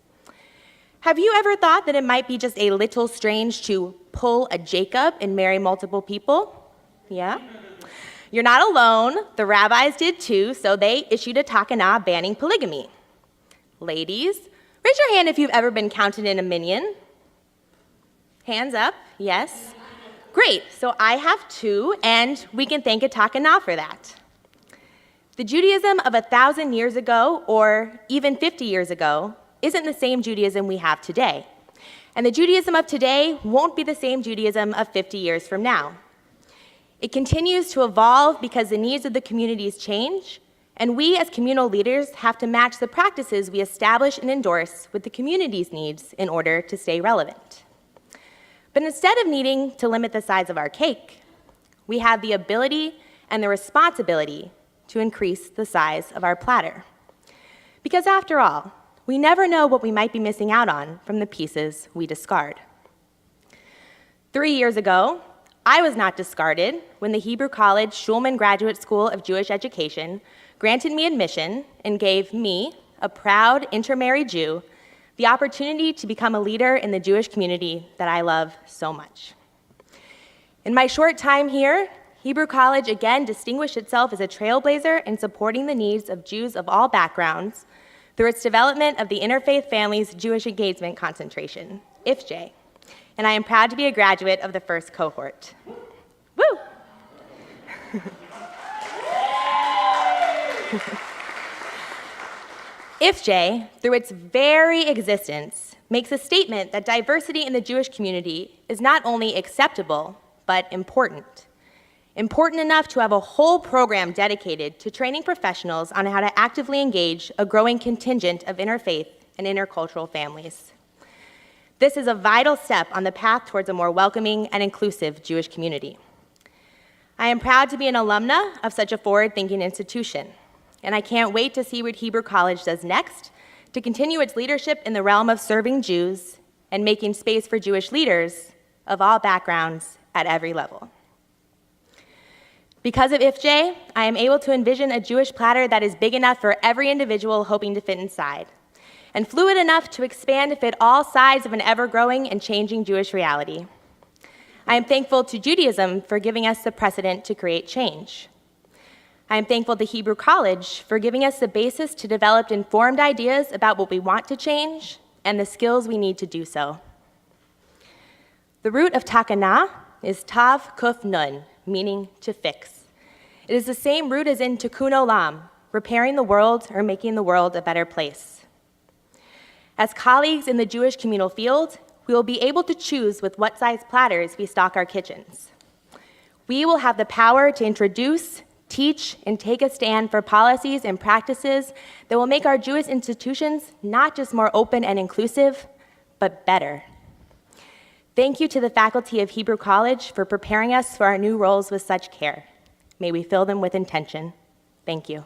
Have you ever thought that it might be just a little strange to pull a Jacob and marry multiple people? Yeah? You're not alone. The rabbis did too, so they issued a takanah banning polygamy. Ladies, raise your hand if you've ever been counted in a minyan. Hands up, yes. Great, so I have 2, and we can thank a takanah for that. The Judaism of 1,000 years ago, or even 50 years ago, isn't the same Judaism we have today. And the Judaism of today won't be the same Judaism of 50 years from now. It continues to evolve because the needs of the communities change, and we as communal leaders have to match the practices we establish and endorse with the community's needs in order to stay relevant. But instead of needing to limit the size of our cake, we have the ability and the responsibility to increase the size of our platter. Because after all, we never know what we might be missing out on from the pieces we discard. 3 years ago, I was not discarded when the Hebrew College Shoolman Graduate School of Jewish Education granted me admission and gave me, a proud intermarried Jew, the opportunity to become a leader in the Jewish community that I love so much. In my short time here, Hebrew College again distinguished itself as a trailblazer in supporting the needs of Jews of all backgrounds through its development of the Interfaith Families Jewish Engagement Concentration, IFJ, and I am proud to be a graduate of the first cohort. Woo! IFJ, through its very existence, makes a statement that diversity in the Jewish community is not only acceptable, but important. Important enough to have a whole program dedicated to training professionals on how to actively engage a growing contingent of interfaith and intercultural families. This is a vital step on the path towards a more welcoming and inclusive Jewish community. I am proud to be an alumna of such a forward-thinking institution. and I can't wait to see what Hebrew College does next to continue its leadership in the realm of serving Jews and making space for Jewish leaders of all backgrounds at every level. Because of IFJ, I am able to envision a Jewish platter that is big enough for every individual hoping to fit inside, and fluid enough to expand to fit all sides of an ever-growing and changing Jewish reality. I am thankful to Judaism for giving us the precedent to create change. I am thankful to Hebrew College for giving us the basis to develop informed ideas about what we want to change and the skills we need to do so. The root of takana is tav kuf nun, meaning to fix. It is the same root as in tikkun olam, repairing the world or making the world a better place. As colleagues in the Jewish communal field, we will be able to choose with what size platters we stock our kitchens. We will have the power to introduce, teach, and take a stand for policies and practices that will make our Jewish institutions not just more open and inclusive, but better. Thank you to the faculty of Hebrew College for preparing us for our new roles with such care. May we fill them with intention. Thank you.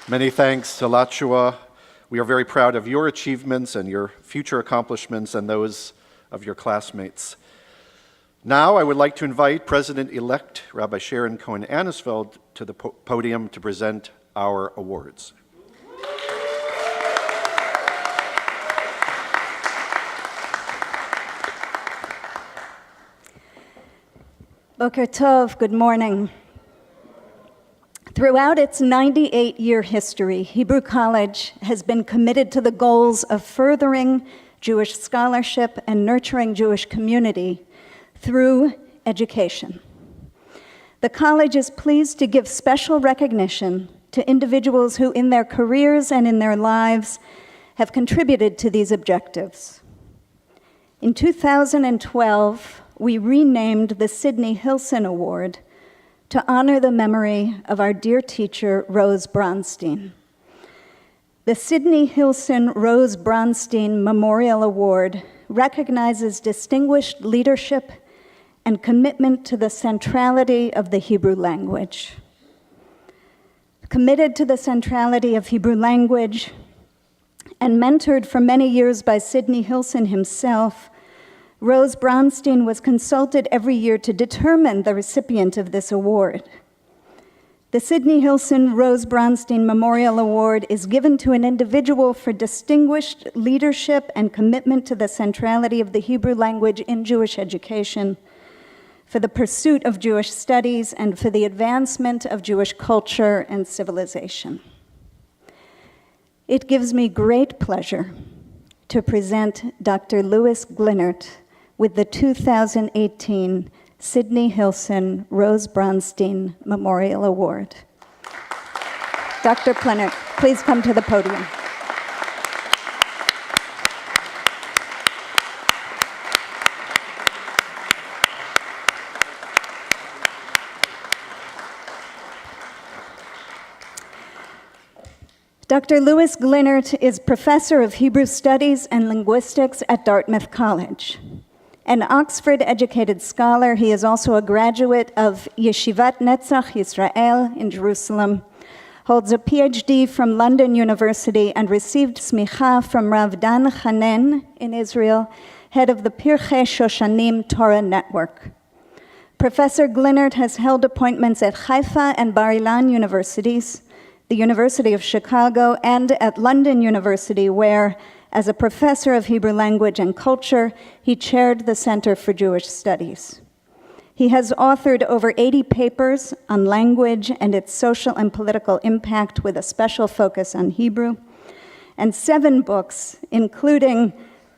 Many thanks, Alachua. We are very proud of your achievements and your future accomplishments and those of your classmates. Now I would like to invite President-elect Rabbi Sharon Cohen-Anisfeld to the podium to present our awards. Boker Tov, good morning. Throughout its 98-year history, Hebrew College has been committed to the goals of furthering Jewish scholarship and nurturing Jewish community through education. The college is pleased to give special recognition to individuals who in their careers and in their lives have contributed to these objectives. In 2012, we renamed the Sidney Hilson Award to honor the memory of our dear teacher, Rose Bronstein. The Sidney Hilson Rose Bronstein Memorial Award recognizes distinguished leadership and commitment to the centrality of the Hebrew language. Committed to the centrality of Hebrew language and mentored for many years by Sidney Hilson himself, Rose Bronstein was consulted every year to determine the recipient of this award. The Sidney Hilson Rose Bronstein Memorial Award is given to an individual for distinguished leadership and commitment to the centrality of the Hebrew language in Jewish education, for the pursuit of Jewish studies, and for the advancement of Jewish culture and civilization. It gives me great pleasure to present Dr. Louis Glinert with the 2018 Sidney Hilson Rose Bronstein Memorial Award. Dr. Glinert, please come to the podium. Dr. Louis Glinert is professor of Hebrew Studies and Linguistics at Dartmouth College. An Oxford-educated scholar, he is also a graduate of Yeshivat Netzach Yisrael in Jerusalem, holds a PhD from London University, and received smicha from Rav Dan Chanen in Israel, head of the Pirchei Shoshanim Torah Network. Professor Glinert has held appointments at Haifa and Bar Ilan universities, the University of Chicago, and at London University, where, as a professor of Hebrew language and culture, he chaired the Center for Jewish Studies. He has authored over 80 papers on language and its social and political impact, with a special focus on Hebrew, and 7 books, including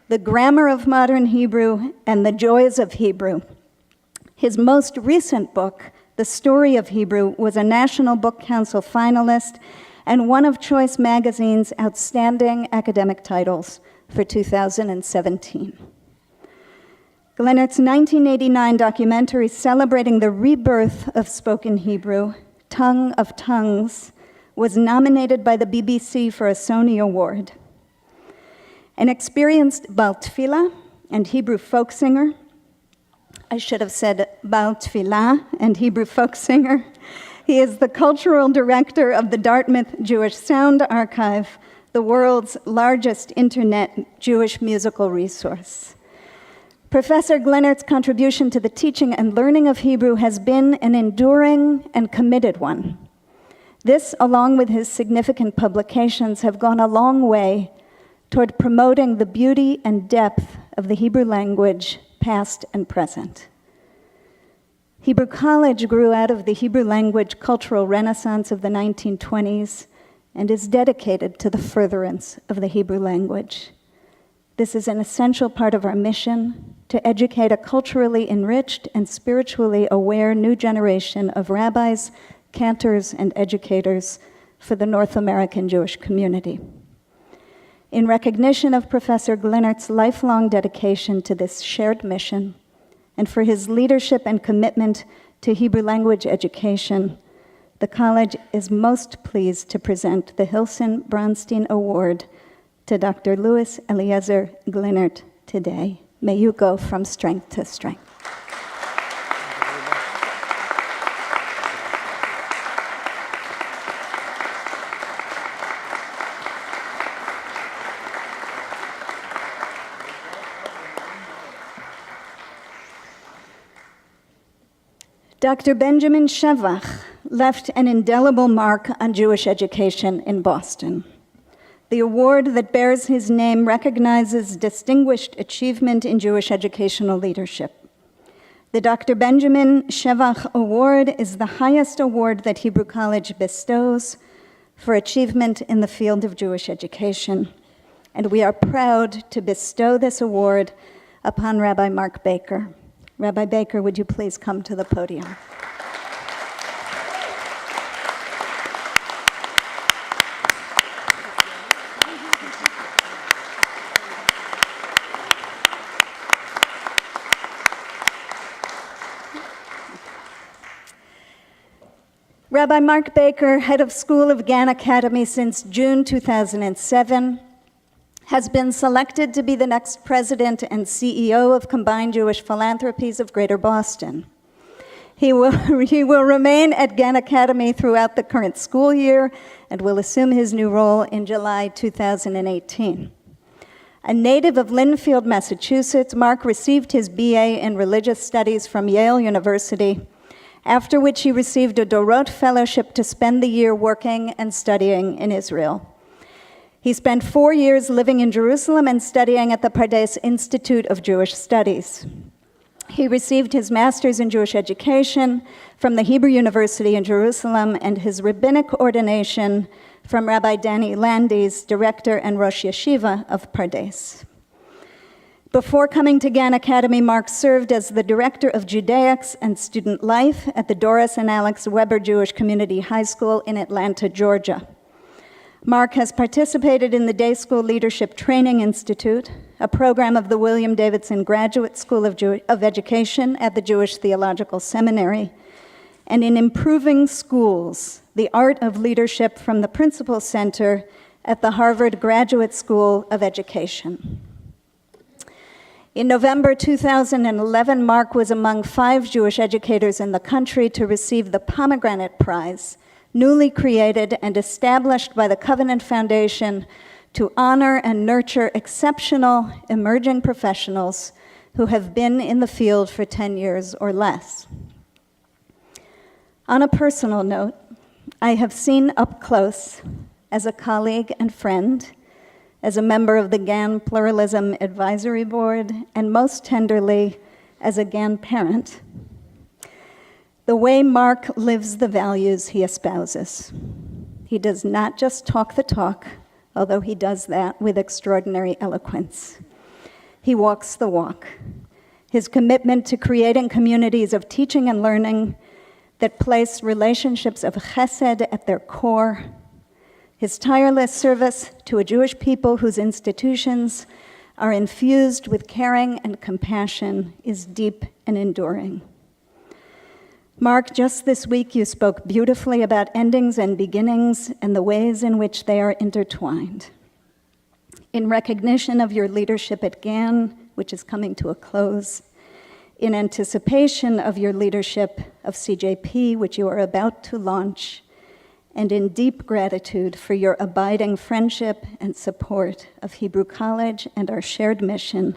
The Grammar of Modern Hebrew and The Joys of Hebrew. His most recent book, The Story of Hebrew, was a National Book Council finalist and one of Choice Magazine's outstanding academic titles for 2017. Glinert's 1989 documentary celebrating the rebirth of spoken Hebrew, Tongue of Tongues, was nominated by the BBC for a Sony Award. An experienced Baal Tfilah and Hebrew folk singer, I should have said Baal Tfilah and Hebrew folk singer, he is the cultural director of the Dartmouth Jewish Sound Archive, the world's largest internet Jewish musical resource. Professor Glinert's contribution to the teaching and learning of Hebrew has been an enduring and committed one. This, along with his significant publications, have gone a long way toward promoting the beauty and depth of the Hebrew language, past and present. Hebrew College grew out of the Hebrew language cultural renaissance of the 1920s and is dedicated to the furtherance of the Hebrew language. This is an essential part of our mission to educate a culturally enriched and spiritually aware new generation of rabbis, cantors, and educators for the North American Jewish community. In recognition of Professor Glinert's lifelong dedication to this shared mission, and for his leadership and commitment to Hebrew language education, the college is most pleased to present the Hilson Bronstein Award to Dr. Louis Eliezer Glinert today. May you go from strength to strength. Dr. Benjamin Shevach left an indelible mark on Jewish education in Boston. The award that bears his name recognizes distinguished achievement in Jewish educational leadership. The Dr. Benjamin Shevach Award is the highest award that Hebrew College bestows for achievement in the field of Jewish education, and we are proud to bestow this award upon Rabbi Marc Baker. Rabbi Baker, would you please come to the podium? Rabbi Marc Baker, head of School of Gann Academy since June 2007, has been selected to be the next president and CEO of Combined Jewish Philanthropies of Greater Boston. He will remain at Gann Academy throughout the current school year and will assume his new role in July 2018. A native of Linfield, Massachusetts, Marc received his BA in Religious Studies from Yale University, after which he received a Dorot Fellowship to spend the year working and studying in Israel. He spent 4 years living in Jerusalem and studying at the Pardes Institute of Jewish Studies. He received his master's in Jewish education from the Hebrew University in Jerusalem and his rabbinic ordination from Rabbi Danny Landis, director and Rosh Yeshiva of Pardes. Before coming to Gann Academy, Marc served as the director of Judaics and student life at the Doris and Alex Weber Jewish Community High School in Atlanta, Georgia. Marc has participated in the Day School Leadership Training Institute, a program of the William Davidson Graduate School of Education at the Jewish Theological Seminary, and in Improving Schools, the Art of Leadership from the Principal Center at the Harvard Graduate School of Education. In November 2011, Marc was among 5 Jewish educators in the country to receive the Pomegranate Prize, newly created and established by the Covenant Foundation to honor and nurture exceptional emerging professionals who have been in the field for 10 years or less. On a personal note, I have seen up close, as a colleague and friend, as a member of the Gann Pluralism Advisory Board, and most tenderly, as a Gann parent, the way Marc lives the values he espouses. He does not just talk the talk, although he does that with extraordinary eloquence. He walks the walk. His commitment to creating communities of teaching and learning that place relationships of chesed at their core, his tireless service to a Jewish people whose institutions are infused with caring and compassion is deep and enduring. Marc, just this week you spoke beautifully about endings and beginnings and the ways in which they are intertwined. In recognition of your leadership at GAN, which is coming to a close, in anticipation of your leadership of CJP, which you are about to launch, and in deep gratitude for your abiding friendship and support of Hebrew College and our shared mission,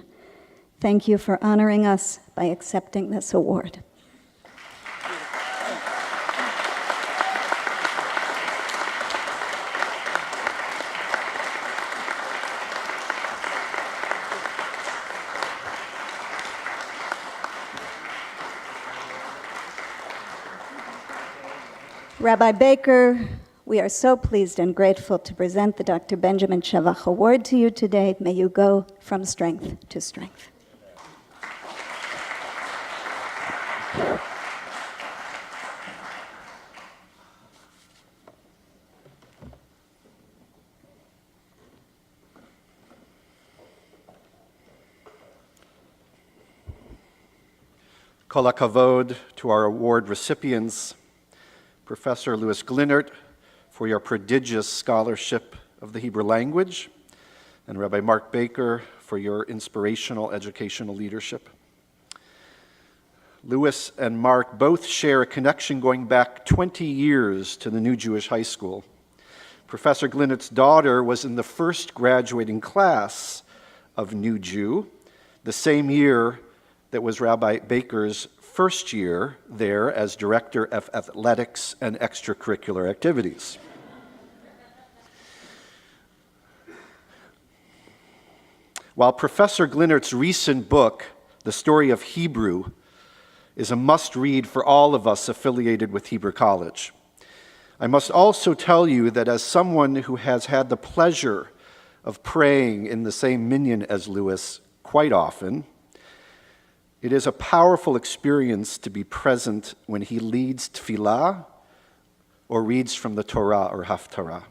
thank you for honoring us by accepting this award. Rabbi Baker, we are so pleased and grateful to present the Dr. Benjamin Shavach Award to you today. May you go from strength to strength. Kol hakavod to our award recipients, Professor Louis Glinert, for your prodigious scholarship of the Hebrew language, and Rabbi Marc Baker for your inspirational educational leadership. Louis and Marc both share a connection going back 20 years to the New Jewish High School. Professor Glinert's daughter was in the first graduating class of New Jew, the same year that was Rabbi Baker's first year there as Director of Athletics and Extracurricular Activities. While Professor Glinert's recent book, The Story of Hebrew, is a must-read for all of us affiliated with Hebrew College, I must also tell you that as someone who has had the pleasure of praying in the same minyan as Louis quite often, it is a powerful experience to be present when he leads tefillah or reads from the Torah or Haftarah.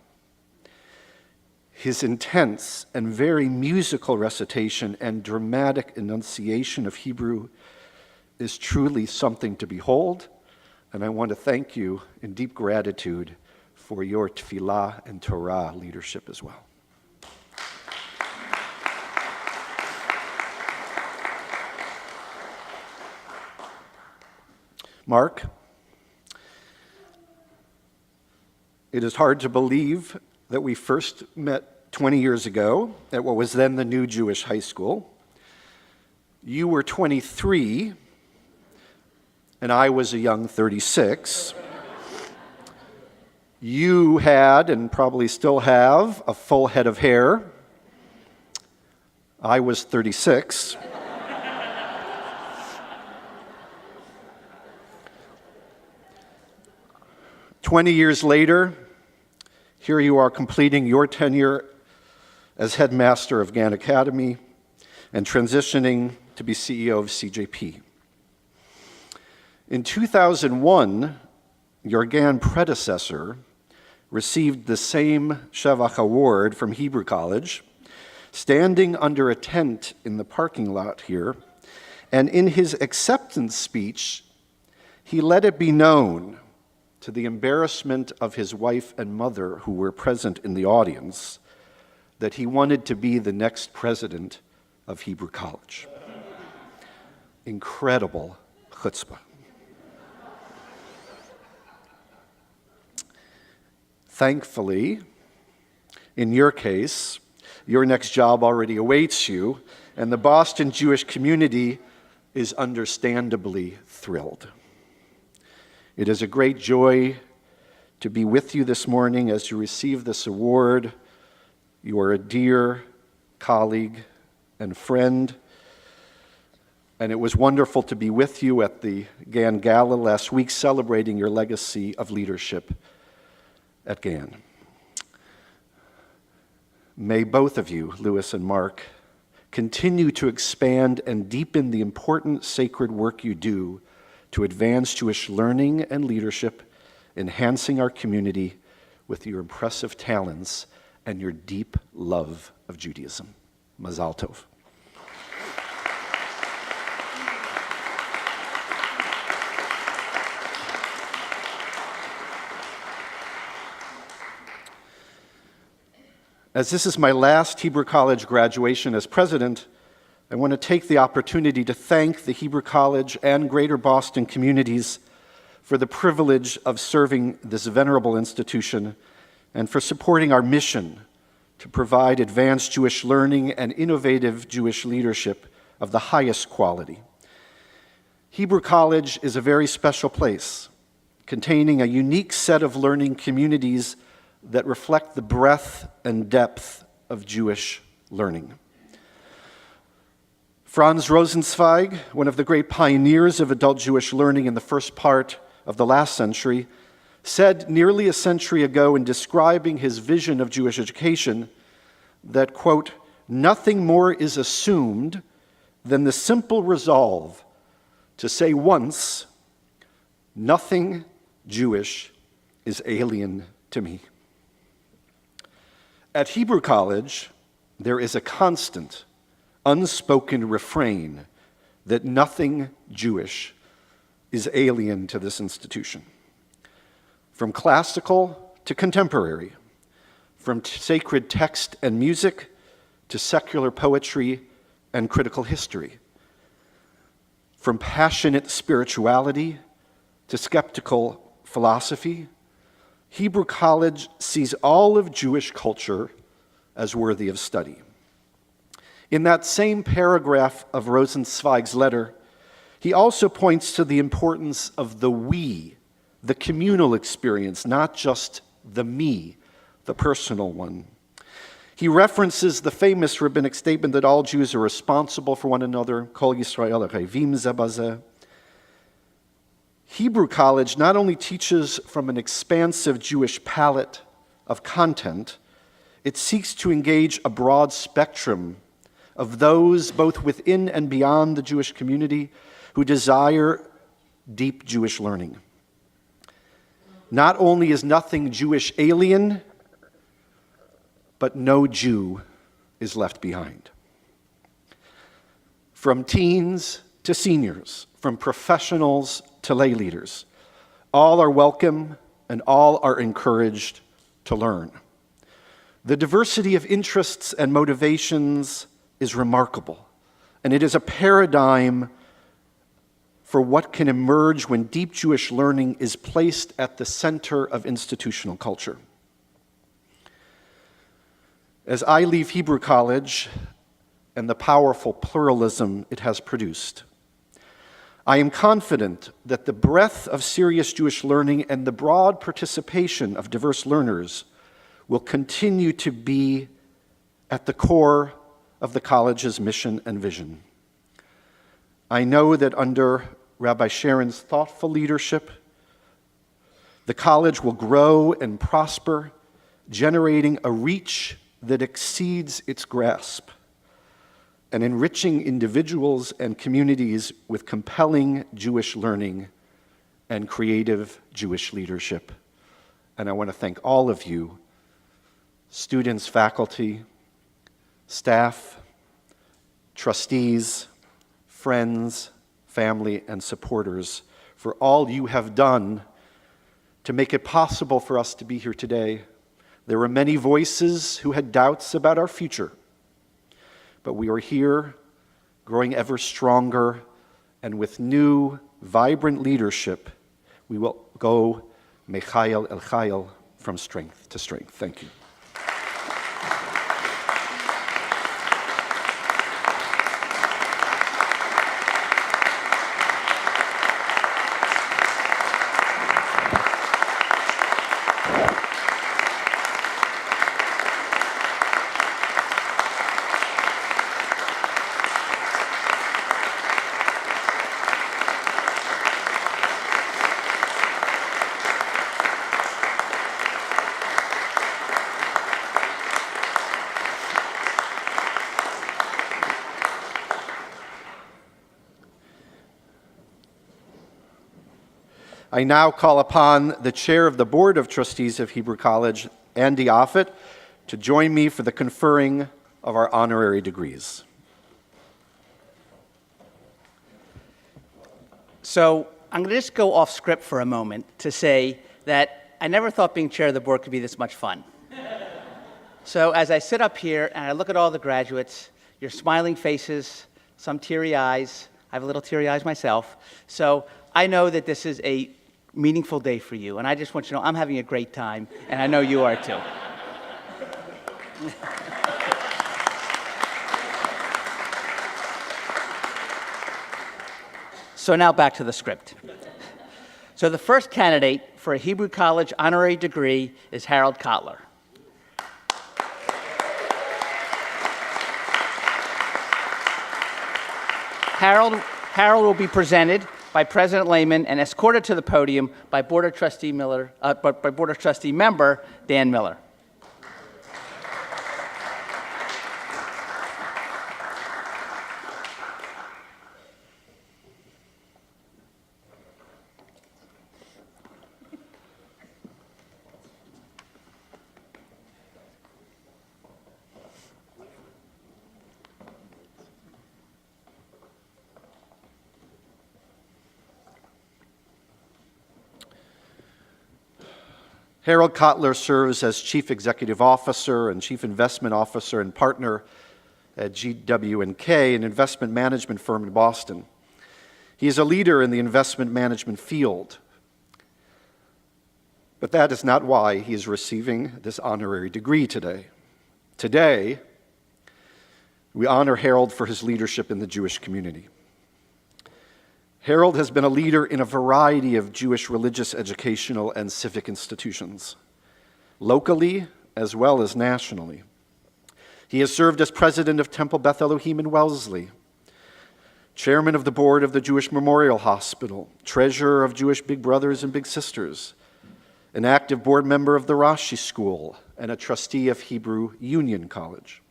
His intense and very musical recitation and dramatic enunciation of Hebrew is truly something to behold, and I want to thank you in deep gratitude for your tefillah and Torah leadership as well. Marc, it is hard to believe that we first met 20 years ago at what was then the New Jewish High School. You were 23, and I was a young 36. You had, and probably still have, a full head of hair. I was 36. 20 years later, here you are completing your tenure as headmaster of GAN Academy and transitioning to be CEO of CJP. In 2001, your GAN predecessor received the same Shavach Award from Hebrew College, standing under a tent in the parking lot here, and in his acceptance speech, he let it be known, to the embarrassment of his wife and mother who were present in the audience, that he wanted to be the next president of Hebrew College. Incredible chutzpah. Thankfully, in your case, your next job already awaits you, and the Boston Jewish community is understandably thrilled. It is a great joy to be with you this morning as you receive this award. You are a dear colleague and friend, and it was wonderful to be with you at the GAN Gala last week, celebrating your legacy of leadership at GAN. May both of you, Louis and Marc, continue to expand and deepen the important sacred work you do to advance Jewish learning and leadership, enhancing our community with your impressive talents and your deep love of Judaism. Mazal tov. As this is my last Hebrew College graduation as president, I want to take the opportunity to thank the Hebrew College and Greater Boston communities for the privilege of serving this venerable institution and for supporting our mission to provide advanced Jewish learning and innovative Jewish leadership of the highest quality. Hebrew College is a very special place, containing a unique set of learning communities that reflect the breadth and depth of Jewish learning. Franz Rosenzweig, one of the great pioneers of adult Jewish learning in the first part of the last century, said nearly a century ago in describing his vision of Jewish education that, quote, "Nothing more is assumed than the simple resolve to say once, nothing Jewish is alien to me." At Hebrew College, there is a constant, unspoken refrain that nothing Jewish is alien to this institution. From classical to contemporary, from sacred text and music to secular poetry and critical history, from passionate spirituality to skeptical philosophy, Hebrew College sees all of Jewish culture as worthy of study. In that same paragraph of Rosenzweig's letter, he also points to the importance of the we, the communal experience, not just the me, the personal one. He references the famous rabbinic statement that all Jews are responsible for one another, Kol Yisrael Revim ze bazeh. Hebrew College not only teaches from an expansive Jewish palette of content, it seeks to engage a broad spectrum of those both within and beyond the Jewish community who desire deep Jewish learning. Not only is nothing Jewish alien, but no Jew is left behind. From teens to seniors, from professionals to lay leaders, all are welcome and all are encouraged to learn. The diversity of interests and motivations is remarkable, and it is a paradigm for what can emerge when deep Jewish learning is placed at the center of institutional culture. As I leave Hebrew College and the powerful pluralism it has produced, I am confident that the breadth of serious Jewish learning and the broad participation of diverse learners will continue to be at the core of the college's mission and vision. I know that under Rabbi Sharon's thoughtful leadership, the college will grow and prosper, generating a reach that exceeds its grasp and enriching individuals and communities with compelling Jewish learning and creative Jewish leadership. And I want to thank all of you, students, faculty, staff, trustees, friends, family, and supporters for all you have done to make it possible for us to be here today. There were many voices who had doubts about our future, but we are here, growing ever stronger, and with new, vibrant leadership, we will go mechayel el chayel, from strength to strength. Thank you. I now call upon the chair of the Board of Trustees of Hebrew College, Andy Offit, to join me for the conferring of our honorary degrees. So I'm going to just go off script for a moment to say that I never thought being chair of the board could be this much fun. So as I sit up here and I look at all the graduates, your smiling faces, some teary eyes. I have a little teary eyes myself. So I know that this is a meaningful day for you. And I just want you to know I'm having a great time, and I know you are too. So now back to the script. So the first candidate for a Hebrew College honorary degree is Harold Kotler. Harold will be presented by President Lehman and escorted to the podium by Board of Trustee member Dan Miller. Harold Kotler serves as Chief Executive Officer and Chief Investment Officer and partner at GW&K, an investment management firm in Boston. He is a leader in the investment management field. But that is not why he is receiving this honorary degree today. Today, we honor Harold for his leadership in the Jewish community. Harold has been a leader in a variety of Jewish religious, educational, and civic institutions, locally as well as nationally. He has served as president of Temple Beth Elohim in Wellesley, chairman of the board of the Jewish Memorial Hospital, treasurer of Jewish Big Brothers and Big Sisters, an active board member of the Rashi School, and a trustee of Hebrew Union College.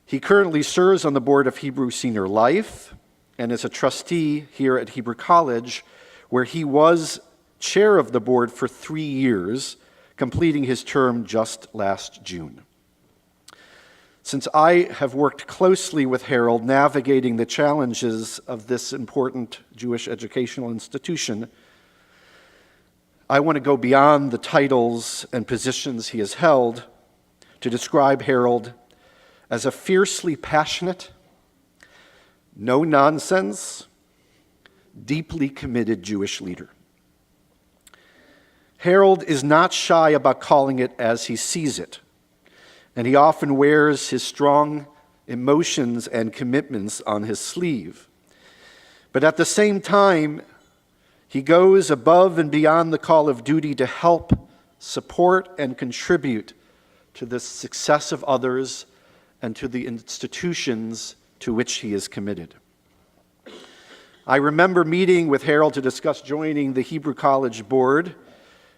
He currently serves on the board of Hebrew Senior Life and is a trustee here at Hebrew College, where he was chair of the board for 3 years, completing his term just last June. Since I have worked closely with Harold navigating the challenges of this important Jewish educational institution, I want to go beyond the titles and positions he has held to describe Harold as a fiercely passionate, no-nonsense, deeply committed Jewish leader. Harold is not shy about calling it as he sees it, and he often wears his strong emotions and commitments on his sleeve. But at the same time, he goes above and beyond the call of duty to help, support, and contribute to the success of others and to the institutions to which he is committed. I remember meeting with Harold to discuss joining the Hebrew College board,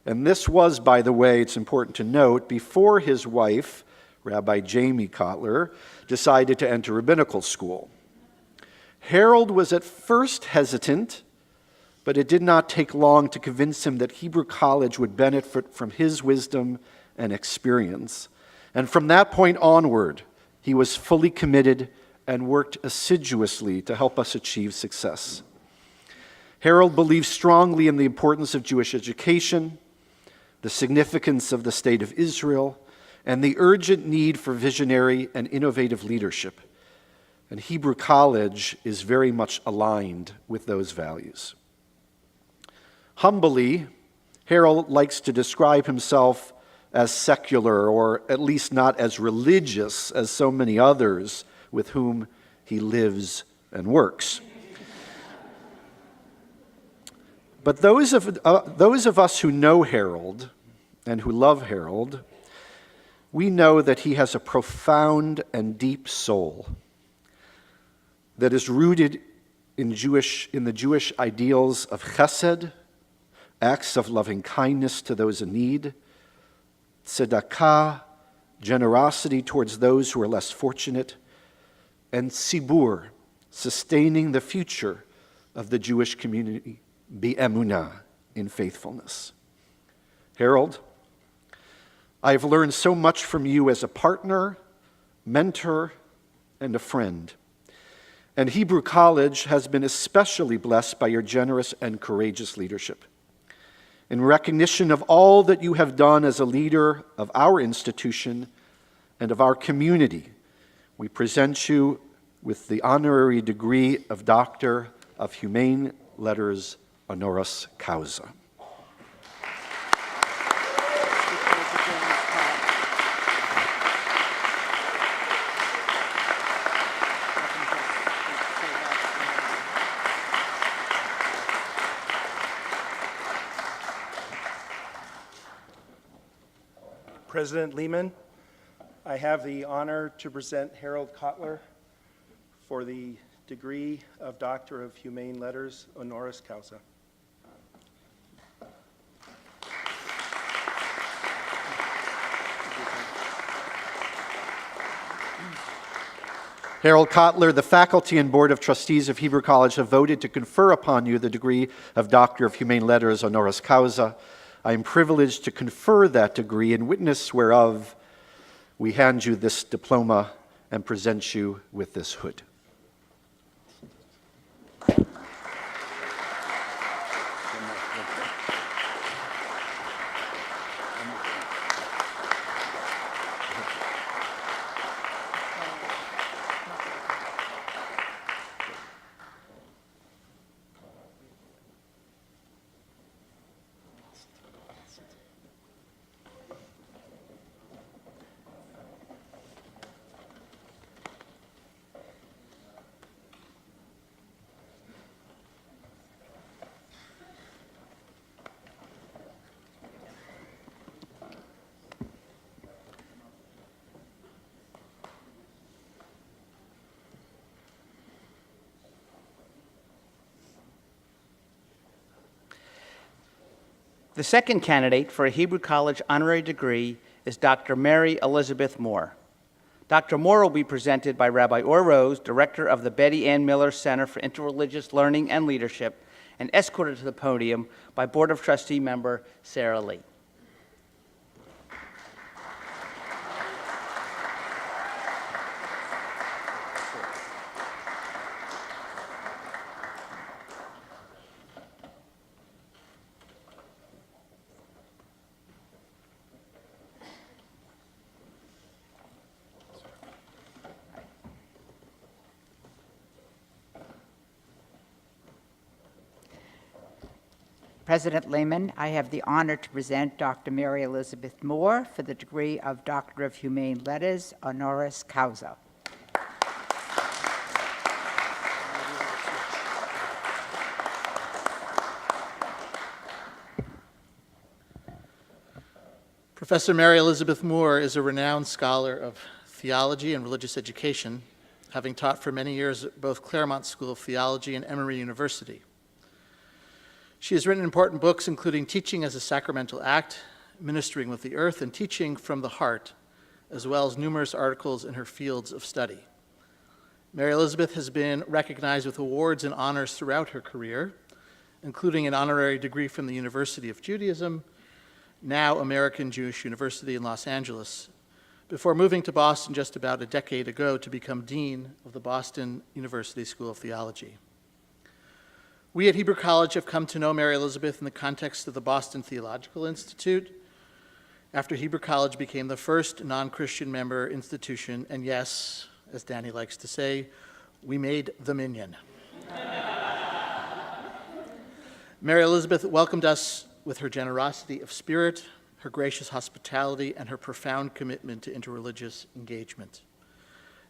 and this was, by the way, it's important to note, before his wife, Rabbi Jamie Kotler, decided to enter Rabbinical School. Harold was at first hesitant, but it did not take long to convince him that Hebrew College would benefit from his wisdom and experience. And from that point onward, he was fully committed and worked assiduously to help us achieve success. Harold believes strongly in the importance of Jewish education, the significance of the State of Israel, and the urgent need for visionary and innovative leadership. And Hebrew College is very much aligned with those values. Humbly, Harold likes to describe himself as secular, or at least not as religious as so many others with whom he lives and works. But those of us who know Harold and who love Harold, we know that he has a profound and deep soul that is rooted in the Jewish ideals of chesed, acts of loving kindness to those in need, tzedakah, generosity towards those who are less fortunate, and tzibur, sustaining the future of the Jewish community, be'emunah, in faithfulness. Harold, I have learned so much from you as a partner, mentor, and a friend. And Hebrew College has been especially blessed by your generous and courageous leadership. In recognition of all that you have done as a leader of our institution and of our community, we present you with the honorary degree of Doctor of Humane Letters honoris causa. President Lehman, I have the honor to present Harold Kotler for the degree of Doctor of Humane Letters honoris causa. Harold Kotler, the faculty and board of trustees of Hebrew College have voted to confer upon you the degree of Doctor of Humane Letters honoris causa. I am privileged to confer that degree, in witness whereof we hand you this diploma and present you with this hood. The second candidate for a Hebrew College honorary degree is Dr. Mary Elizabeth Moore. Dr. Moore will be presented by Rabbi Or Rose, director of the Betty Ann Miller Center for Interreligious Learning and Leadership, and escorted to the podium by Board of Trustee member Sarah Lee. President Lehman, I have the honor to present Dr. Mary Elizabeth Moore for the degree of Doctor of Humane Letters honoris causa. Professor Mary Elizabeth Moore is a renowned scholar of theology and religious education, having taught for many years at both Claremont School of Theology and Emory University. She has written important books, including Teaching as a Sacramental Act, Ministering with the Earth, and Teaching from the Heart, as well as numerous articles in her fields of study. Mary Elizabeth has been recognized with awards and honors throughout her career, including an honorary degree from the University of Judaism, now American Jewish University in Los Angeles, before moving to Boston just about a decade ago to become Dean of the Boston University School of Theology. We at Hebrew College have come to know Mary Elizabeth in the context of the Boston Theological Institute, after Hebrew College became the first non-Christian member institution, and yes, as Danny likes to say, we made the minyan. Mary Elizabeth welcomed us with her generosity of spirit, her gracious hospitality, and her profound commitment to interreligious engagement.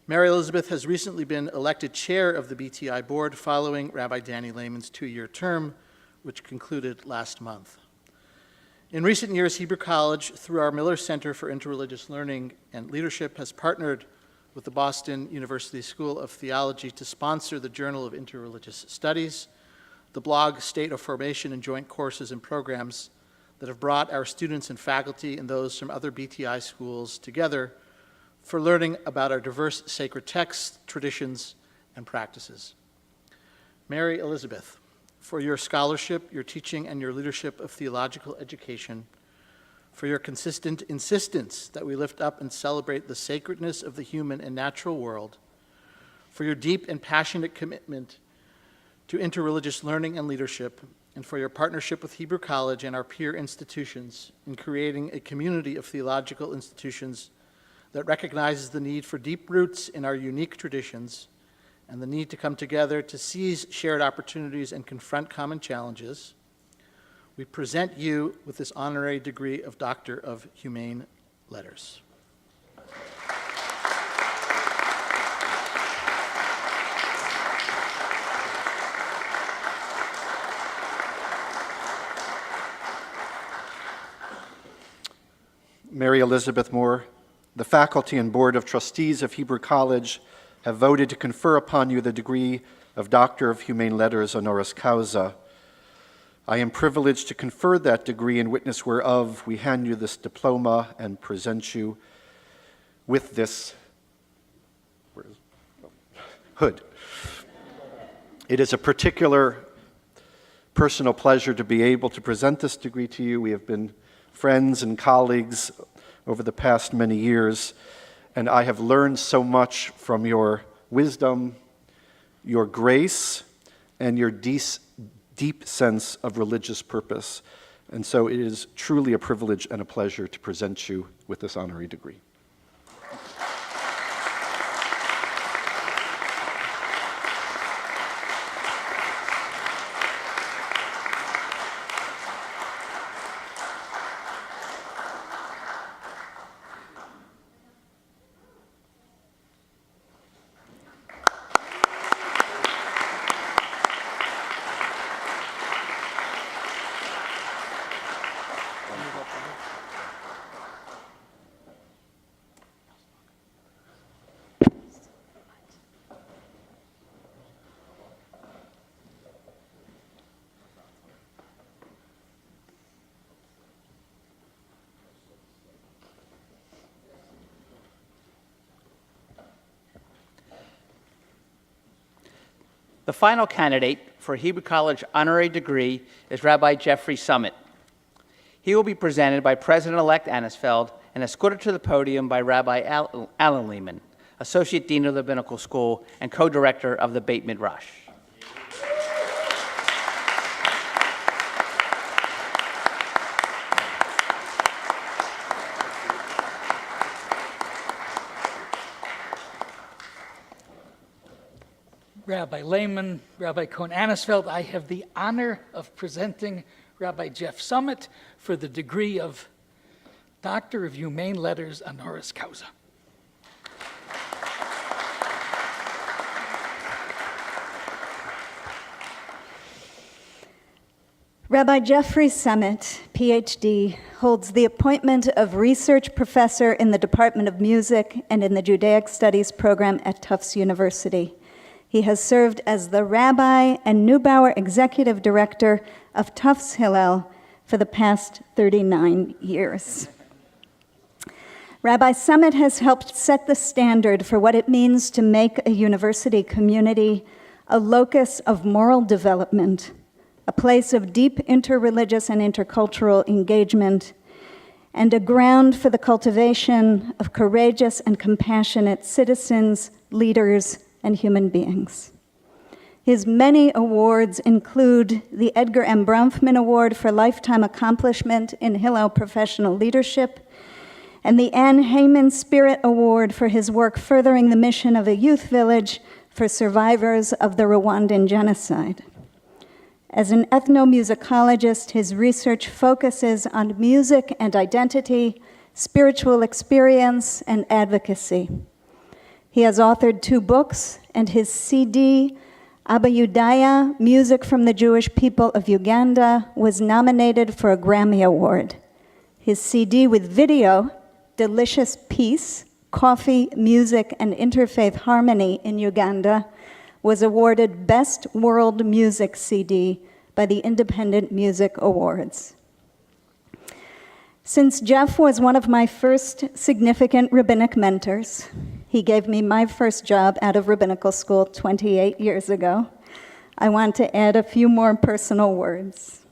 Mary Elizabeth has recently been elected chair of the BTI board following Rabbi Danny Lehman's 2-year term, which concluded last month. In recent years, Hebrew College, through our Miller Center for Interreligious Learning and Leadership, has partnered with the Boston University School of Theology to sponsor the Journal of Interreligious Studies, the blog State of Formation, and joint courses and programs that have brought our students and faculty and those from other BTI schools together for learning about our diverse sacred texts, traditions, and practices. Mary Elizabeth, for your scholarship, your teaching, and your leadership of theological education, for your consistent insistence that we lift up and celebrate the sacredness of the human and natural world, for your deep and passionate commitment to interreligious learning and leadership, and for your partnership with Hebrew College and our peer institutions in creating a community of theological institutions that recognizes the need for deep roots in our unique traditions and the need to come together to seize shared opportunities and confront common challenges, we present you with this honorary degree of Doctor of Humane Letters. Mary Elizabeth Moore, the faculty and board of trustees of Hebrew College have voted to confer upon you the degree of Doctor of Humane Letters honoris causa. I am privileged to confer that degree, in witness whereof we hand you this diploma and present you with this hood. It is a particular personal pleasure to be able to present this degree to you. We have been friends and colleagues over the past many years, and I have learned so much from your wisdom, your grace, and your deep sense of religious purpose. And so it is truly a privilege and a pleasure to present you with this honorary degree. The final candidate for Hebrew College honorary degree is Rabbi Jeffrey Summit. He will be presented by President-elect Anisfeld and escorted to the podium by Rabbi Alan Lehman, Associate Dean of the Rabbinical School and co-director of the Beit Midrash. Rabbi Lehman, Rabbi Cohen Anisfeld, I have the honor of presenting Rabbi Jeff Summit for the degree of Doctor of Humane Letters honoris causa. Rabbi Jeffrey Summit, PhD, holds the appointment of research professor in the Department of Music and in the Judaic Studies program at Tufts University. He has served as the Rabbi and Neubauer Executive Director of Tufts Hillel for the past 39 years. Rabbi Summit has helped set the standard for what it means to make a university community a locus of moral development, a place of deep interreligious and intercultural engagement, and a ground for the cultivation of courageous and compassionate citizens, leaders, and human beings. His many awards include the Edgar M. Bronfman Award for Lifetime Accomplishment in Hillel Professional Leadership, and the Anne Heyman Spirit Award for his work furthering the mission of a youth village for survivors of the Rwandan genocide. As an ethnomusicologist, his research focuses on music and identity, spiritual experience, and advocacy. He has authored 2 books, and his CD, Abba Yudaya, Music from the Jewish People of Uganda, was nominated for a Grammy Award. His CD with video, Delicious Peace, Coffee, Music, and Interfaith Harmony in Uganda, was awarded Best World Music CD by the Independent Music Awards. Since Jeff was one of my first significant rabbinic mentors, he gave me my first job out of Rabbinical School 28 years ago, I want to add a few more personal words.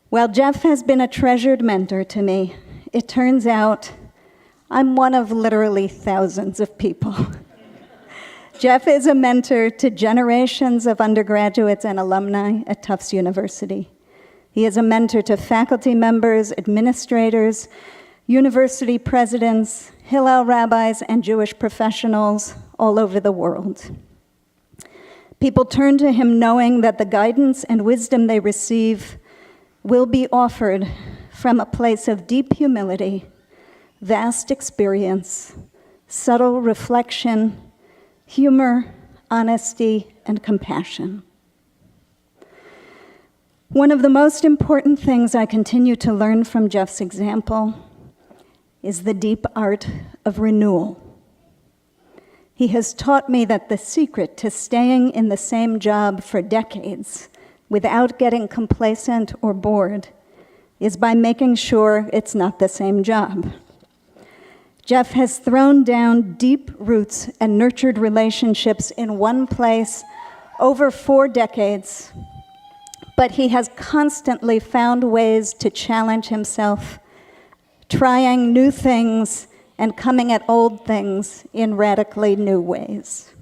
While Jeff has been a treasured mentor to me, it turns out I'm one of literally thousands of people. Jeff is a mentor to generations of undergraduates and alumni at Tufts University. He is a mentor to faculty members, administrators, university presidents, Hillel rabbis, and Jewish professionals all over the world. People turn to him knowing that the guidance and wisdom they receive will be offered from a place of deep humility, vast experience, subtle reflection, humor, honesty, and compassion. One of the most important things I continue to learn from Jeff's example is the deep art of renewal. He has taught me that the secret to staying in the same job for decades without getting complacent or bored is by making sure it's not the same job. Jeff has thrown down deep roots and nurtured relationships in one place over 4 decades, but he has constantly found ways to challenge himself, trying new things and coming at old things in radically new ways.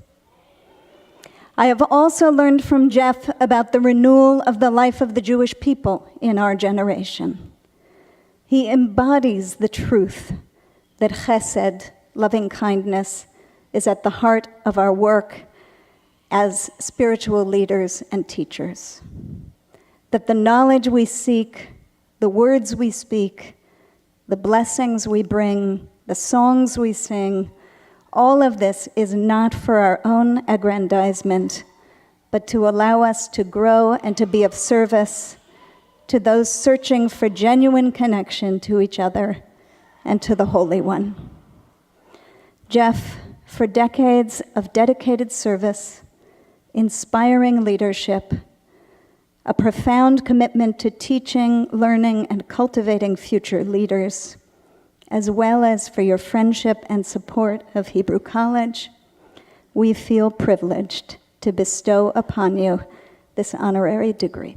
I have also learned from Jeff about the renewal of the life of the Jewish people in our generation. He embodies the truth that chesed, loving kindness, is at the heart of our work as spiritual leaders and teachers. That the knowledge we seek, the words we speak, the blessings we bring, the songs we sing, all of this is not for our own aggrandizement, but to allow us to grow and to be of service to those searching for genuine connection to each other and to the Holy One. Jeff, for decades of dedicated service, inspiring leadership, a profound commitment to teaching, learning, and cultivating future leaders, as well as for your friendship and support of Hebrew College, we feel privileged to bestow upon you this honorary degree.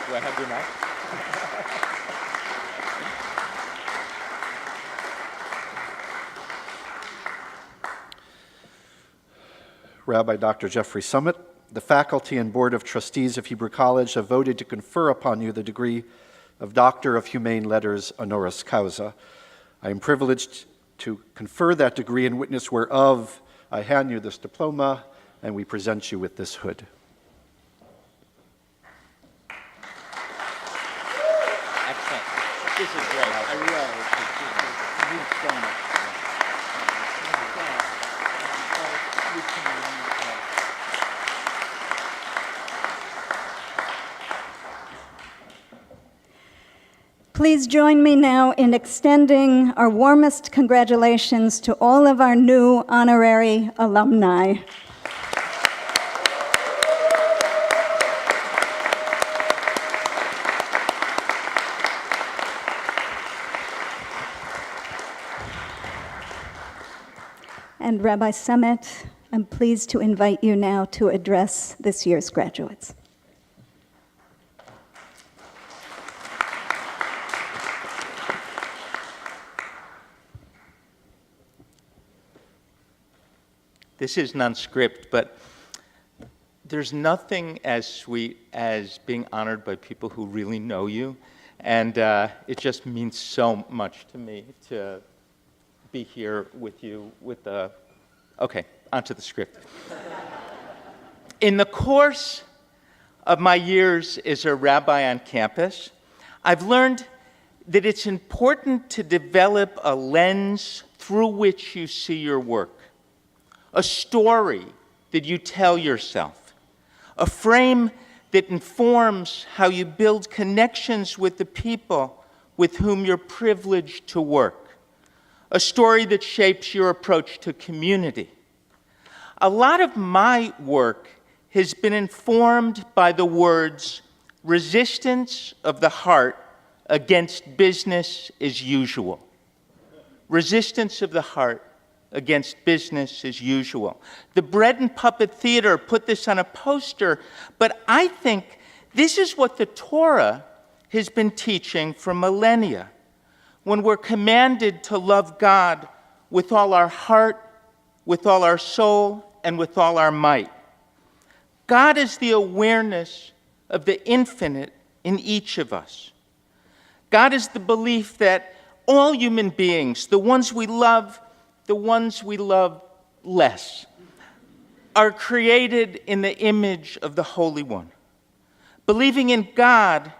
Do I have your mic? Rabbi Dr. Jeffrey Summit, the faculty and board of trustees of Hebrew College have voted to confer upon you the degree of Doctor of Humane Letters honoris causa. I am privileged to confer that degree in witness whereof I hand you this diploma and we present you with this hood. Excellent. This is great. I realize it's so much. Please join me now in extending our warmest congratulations to all of our new honorary alumni. And Rabbi Summit, I'm pleased to invite you now to address this year's graduates. This is non-script, but there's nothing as sweet as being honored by people who really know you, and it just means so much to me to be here with you with the... Okay, onto the script. In the course of my years as a rabbi on campus, I've learned that it's important to develop a lens through which you see your work. A story that you tell yourself, a frame that informs how you build connections with the people with whom you're privileged to work, a story that shapes your approach to community. A lot of my work has been informed by the words, resistance of the heart against business as usual. Resistance of the heart against business as usual. The Bread and Puppet Theater put this on a poster, but I think this is what the Torah has been teaching for millennia. When we're commanded to love God with all our heart, with all our soul and with all our might. God is the awareness of the infinite in each of us. God is the belief that all human beings, the ones we love less, are created in the image of the Holy One. Believing in God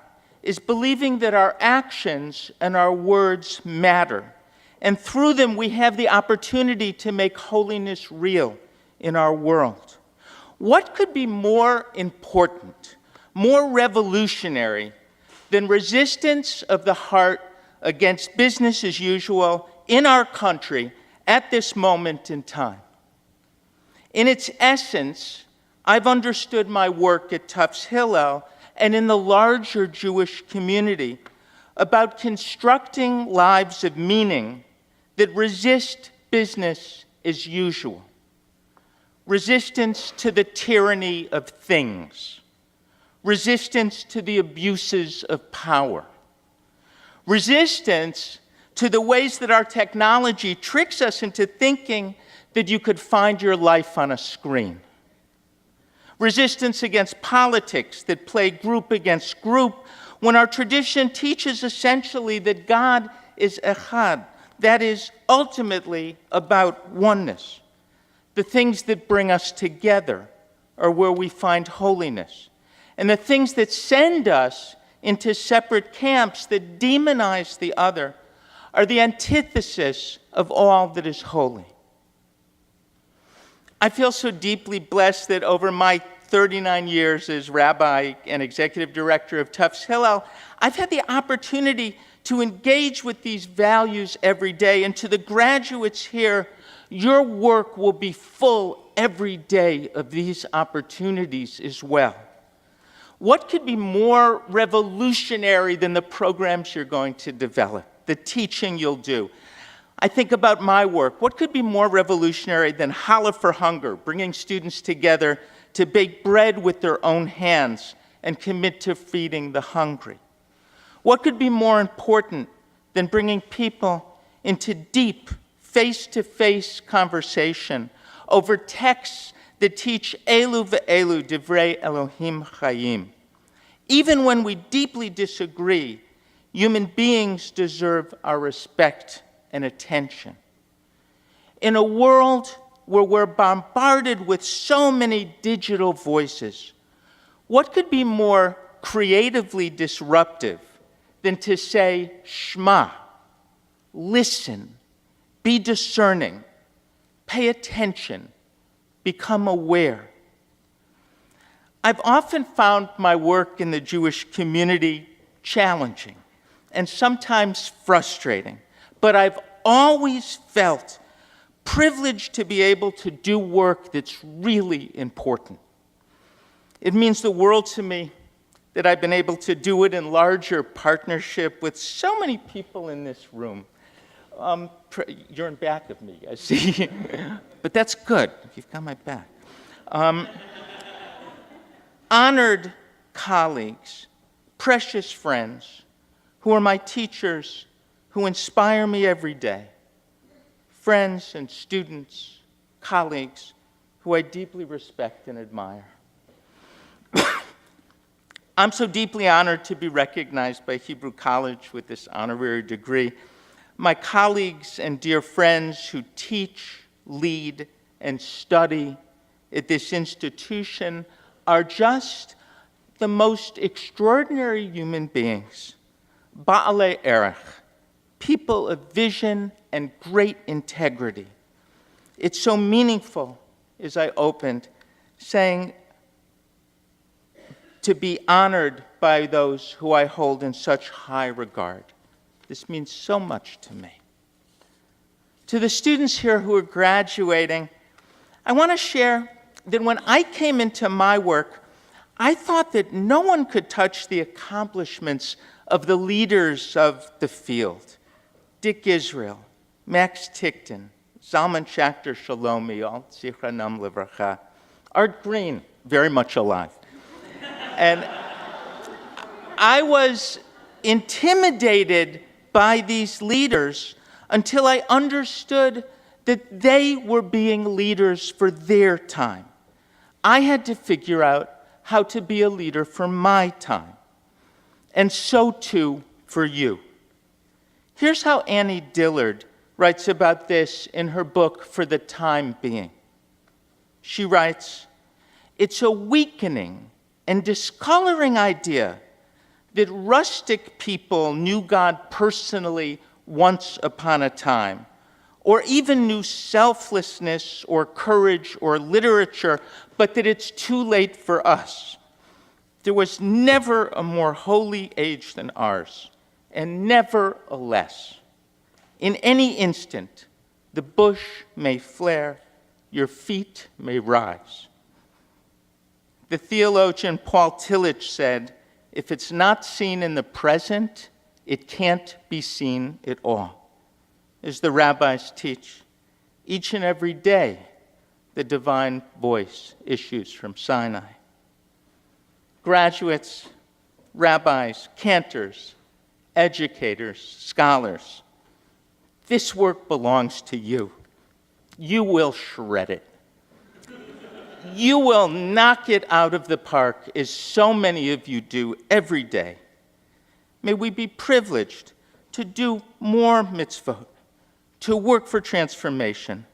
is believing that our actions and our words matter, and through them we have the opportunity to make holiness real in our world. What could be more important, more revolutionary than resistance of the heart against business as usual in our country at this moment in time? In its essence, I've understood my work at Tufts Hillel and in the larger Jewish community about constructing lives of meaning that resist business as usual. Resistance to the tyranny of things. Resistance to the abuses of power. Resistance to the ways that our technology tricks us into thinking that you could find your life on a screen. Resistance against politics that play group against group when our tradition teaches essentially that God is echad, that is ultimately about oneness. The things that bring us together are where we find holiness. And the things that send us into separate camps that demonize the other are the antithesis of all that is holy. I feel so deeply blessed that over my 39 years as rabbi and executive director of Tufts Hillel, I've had the opportunity to engage with these values every day. And to the graduates here, your work will be full every day of these opportunities as well. What could be more revolutionary than the programs you're going to develop, the teaching you'll do? I think about my work. What could be more revolutionary than Challah for Hunger, bringing students together to bake bread with their own hands and commit to feeding the hungry? What could be more important than bringing people into deep, face-to-face conversation over texts that teach Elu ve'elu divrei Elohim chayim? Even when we deeply disagree, human beings deserve our respect and attention. In a world where we're bombarded with so many digital voices, what could be more creatively disruptive than to say, Shema, listen, be discerning, pay attention, become aware? I've often found my work in the Jewish community challenging and sometimes frustrating, but I've always felt privileged to be able to do work that's really important. It means the world to me that I've been able to do it in larger partnership with so many people in this room. You're in back of me, I see. But that's good. You've got my back. Honored colleagues, precious friends, who are my teachers, who inspire me every day. Friends and students, colleagues, who I deeply respect and admire. I'm so deeply honored to be recognized by Hebrew College with this honorary degree. My colleagues and dear friends who teach, lead, and study at this institution are just the most extraordinary human beings, ba'alei erech, people of vision and great integrity. It's so meaningful, as I opened, saying to be honored by those who I hold in such high regard. This means so much to me. To the students here who are graduating, I want to share that when I came into my work, I thought that no one could touch the accomplishments of the leaders of the field. Dick Israel, Max Tickton, Zalman Schachter Shalomi, all Zichronam Livracha, Art Green, very much alive. And I was intimidated by these leaders until I understood that they were being leaders for their time. I had to figure out how to be a leader for my time, and so too for you. Here's how Annie Dillard writes about this in her book, For the Time Being. She writes, "It's a weakening and discoloring idea that rustic people knew God personally once upon a time, or even knew selflessness or courage or literature, but that it's too late for us. There was never a more holy age than ours, and never a less. In any instant, the bush may flare, your feet may rise." The theologian Paul Tillich said, "If it's not seen in the present, it can't be seen at all." As the rabbis teach, each and every day, the divine voice issues from Sinai. Graduates, rabbis, cantors, educators, scholars, this work belongs to you. You will shred it. You will knock it out of the park, as so many of you do every day. May we be privileged to do more mitzvot, to work for transformation,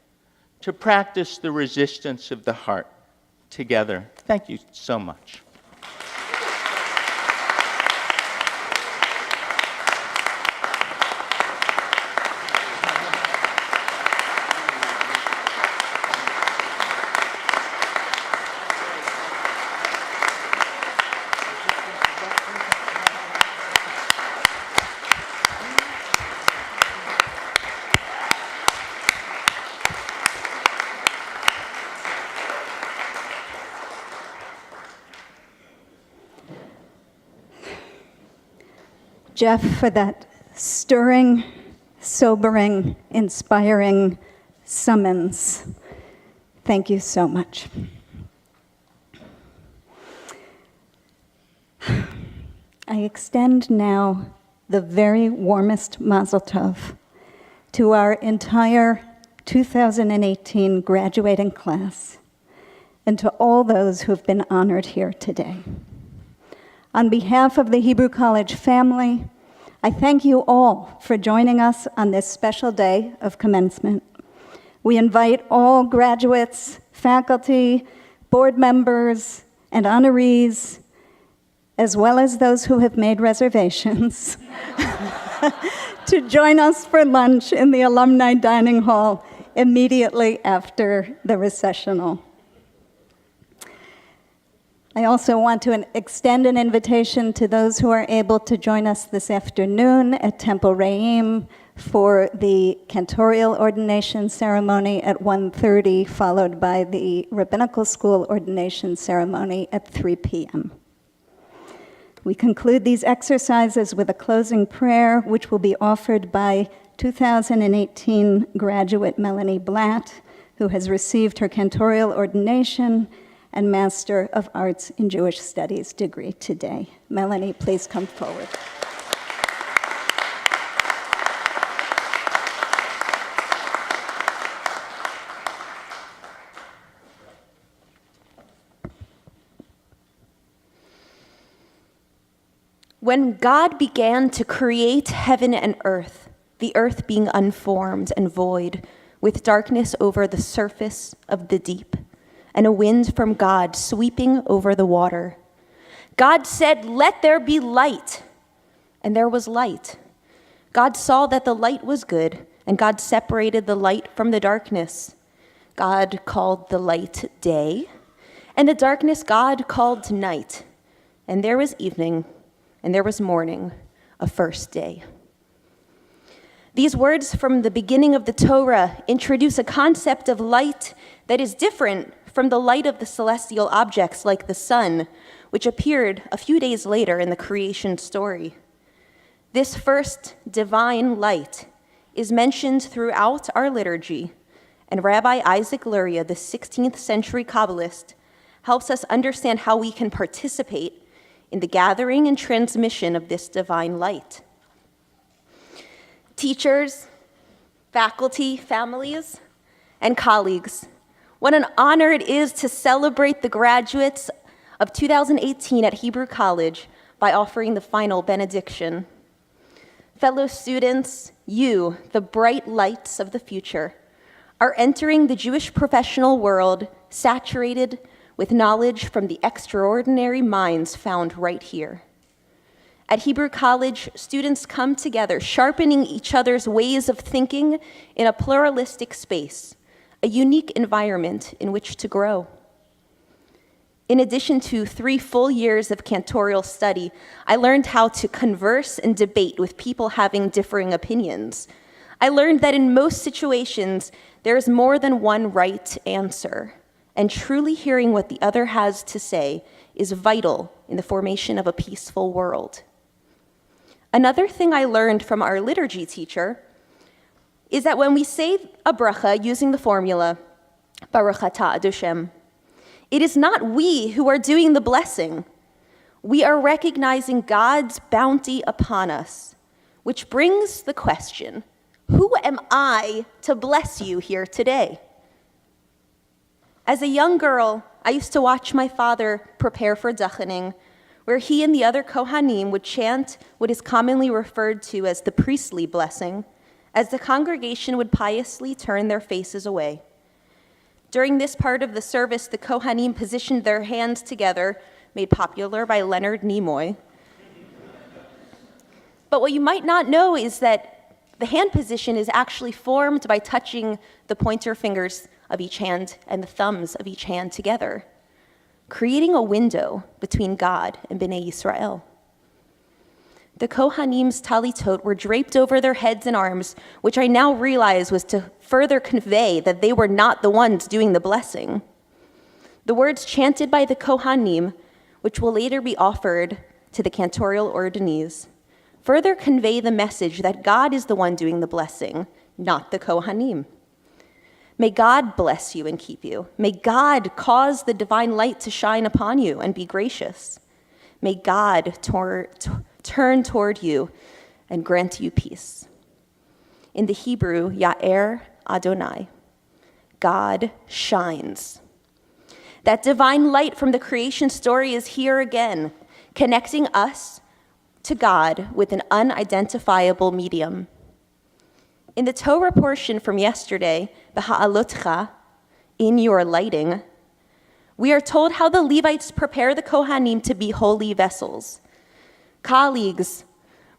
to practice the resistance of the heart together. Thank you so much. Jeff, for that stirring, sobering, inspiring summons. Thank you so much. I extend now the very warmest mazel tov to our entire 2018 graduating class and to all those who have been honored here today. On behalf of the Hebrew College family, I thank you all for joining us on this special day of commencement. We invite all graduates, faculty, board members, and honorees, as well as those who have made reservations, to join us for lunch in the alumni dining hall immediately after the recessional. I also want to extend an invitation to those who are able to join us this afternoon at Temple Re'im for the cantorial ordination ceremony at 1:30, followed by the Rabbinical School ordination ceremony at 3 p.m. We conclude these exercises with a closing prayer, which will be offered by 2018 graduate Melanie Blatt, who has received her cantorial ordination and Master of Arts in Jewish Studies degree today. Melanie, please come forward. When God began to create heaven and earth, the earth being unformed and void, with darkness over the surface of the deep, and a wind from God sweeping over the water, God said, "Let there be light," and there was light. God saw that the light was good, and God separated the light from the darkness. God called the light day, and the darkness God called night. And there was evening, and there was morning, a first day. These words from the beginning of the Torah introduce a concept of light that is different from the light of the celestial objects like the sun, which appeared a few days later in the creation story. This first divine light is mentioned throughout our liturgy, and Rabbi Isaac Luria, the 16th century Kabbalist, helps us understand how we can participate in the gathering and transmission of this divine light. Teachers, faculty, families, and colleagues, what an honor it is to celebrate the graduates of 2018 at Hebrew College by offering the final benediction. Fellow students, you, the bright lights of the future, are entering the Jewish professional world saturated with knowledge from the extraordinary minds found right here. At Hebrew College, students come together, sharpening each other's ways of thinking in a pluralistic space, a unique environment in which to grow. In addition to 3 full years of cantorial study, I learned how to converse and debate with people having differing opinions. I learned that in most situations, there is more than one right answer, and truly hearing what the other has to say is vital in the formation of a peaceful world. Another thing I learned from our liturgy teacher is that when we say a bracha using the formula, Baruch atah Adoshem, it is not we who are doing the blessing. We are recognizing God's bounty upon us, which brings the question, who am I to bless you here today? As a young girl, I used to watch my father prepare for dachening, where he and the other Kohanim would chant what is commonly referred to as the priestly blessing, as the congregation would piously turn their faces away. During this part of the service, the Kohanim positioned their hands together, made popular by Leonard Nimoy. But what you might not know is that the hand position is actually formed by touching the pointer fingers of each hand and the thumbs of each hand together, creating a window between God and Bnei Yisrael. The Kohanim's talitot were draped over their heads and arms, which I now realize was to further convey that they were not the ones doing the blessing. The words chanted by the Kohanim, which will later be offered to the cantorial ordinees, further convey the message that God is the one doing the blessing, not the Kohanim. May God bless you and keep you. May God cause the divine light to shine upon you and be gracious. May God turn toward you and grant you peace. In the Hebrew, Ya'er Adonai, God shines. That divine light from the creation story is here again, connecting us to God with an unidentifiable medium. In the Torah portion from yesterday, B'ha'alotcha, in your lighting, we are told how the Levites prepare the Kohanim to be holy vessels. Colleagues,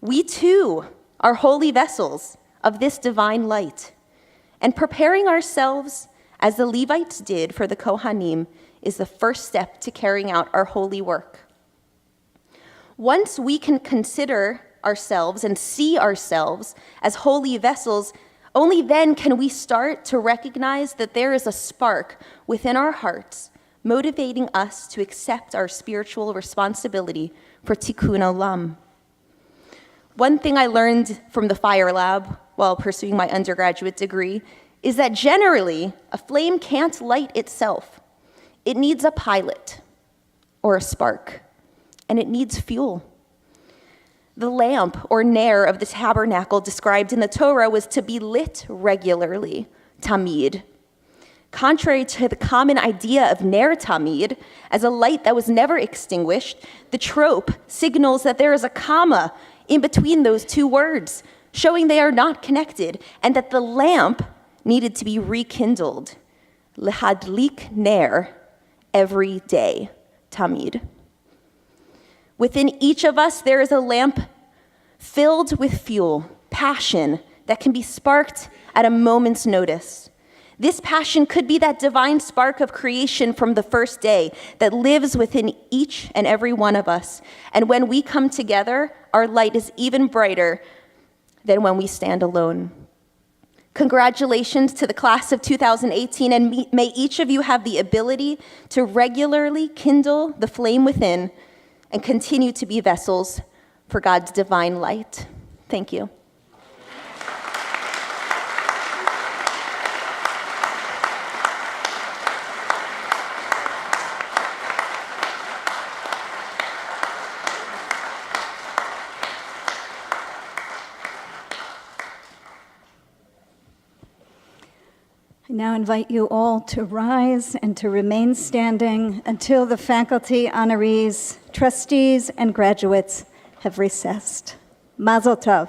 we too are holy vessels of this divine light, and preparing ourselves as the Levites did for the Kohanim is the first step to carrying out our holy work. Once we can consider ourselves and see ourselves as holy vessels, only then can we start to recognize that there is a spark within our hearts motivating us to accept our spiritual responsibility for tikkun olam. One thing I learned from the fire lab while pursuing my undergraduate degree is that generally a flame can't light itself. It needs a pilot or a spark, and it needs fuel. The lamp or ner of the tabernacle described in the Torah was to be lit regularly, tamid. Contrary to the common idea of ner tamid, as a light that was never extinguished, the trope signals that there is a comma in between those two words, showing they are not connected, and that the lamp needed to be rekindled. Lehadlik ner, every day, tamid. Within each of us, there is a lamp filled with fuel, passion that can be sparked at a moment's notice. This passion could be that divine spark of creation from the first day that lives within each and every one of us. And when we come together, our light is even brighter than when we stand alone. Congratulations to the class of 2018, and may each of you have the ability to regularly kindle the flame within and continue to be vessels for God's divine light. Thank you. I now invite you all to rise and to remain standing until the faculty, honorees, trustees, and graduates have recessed. Mazel tov.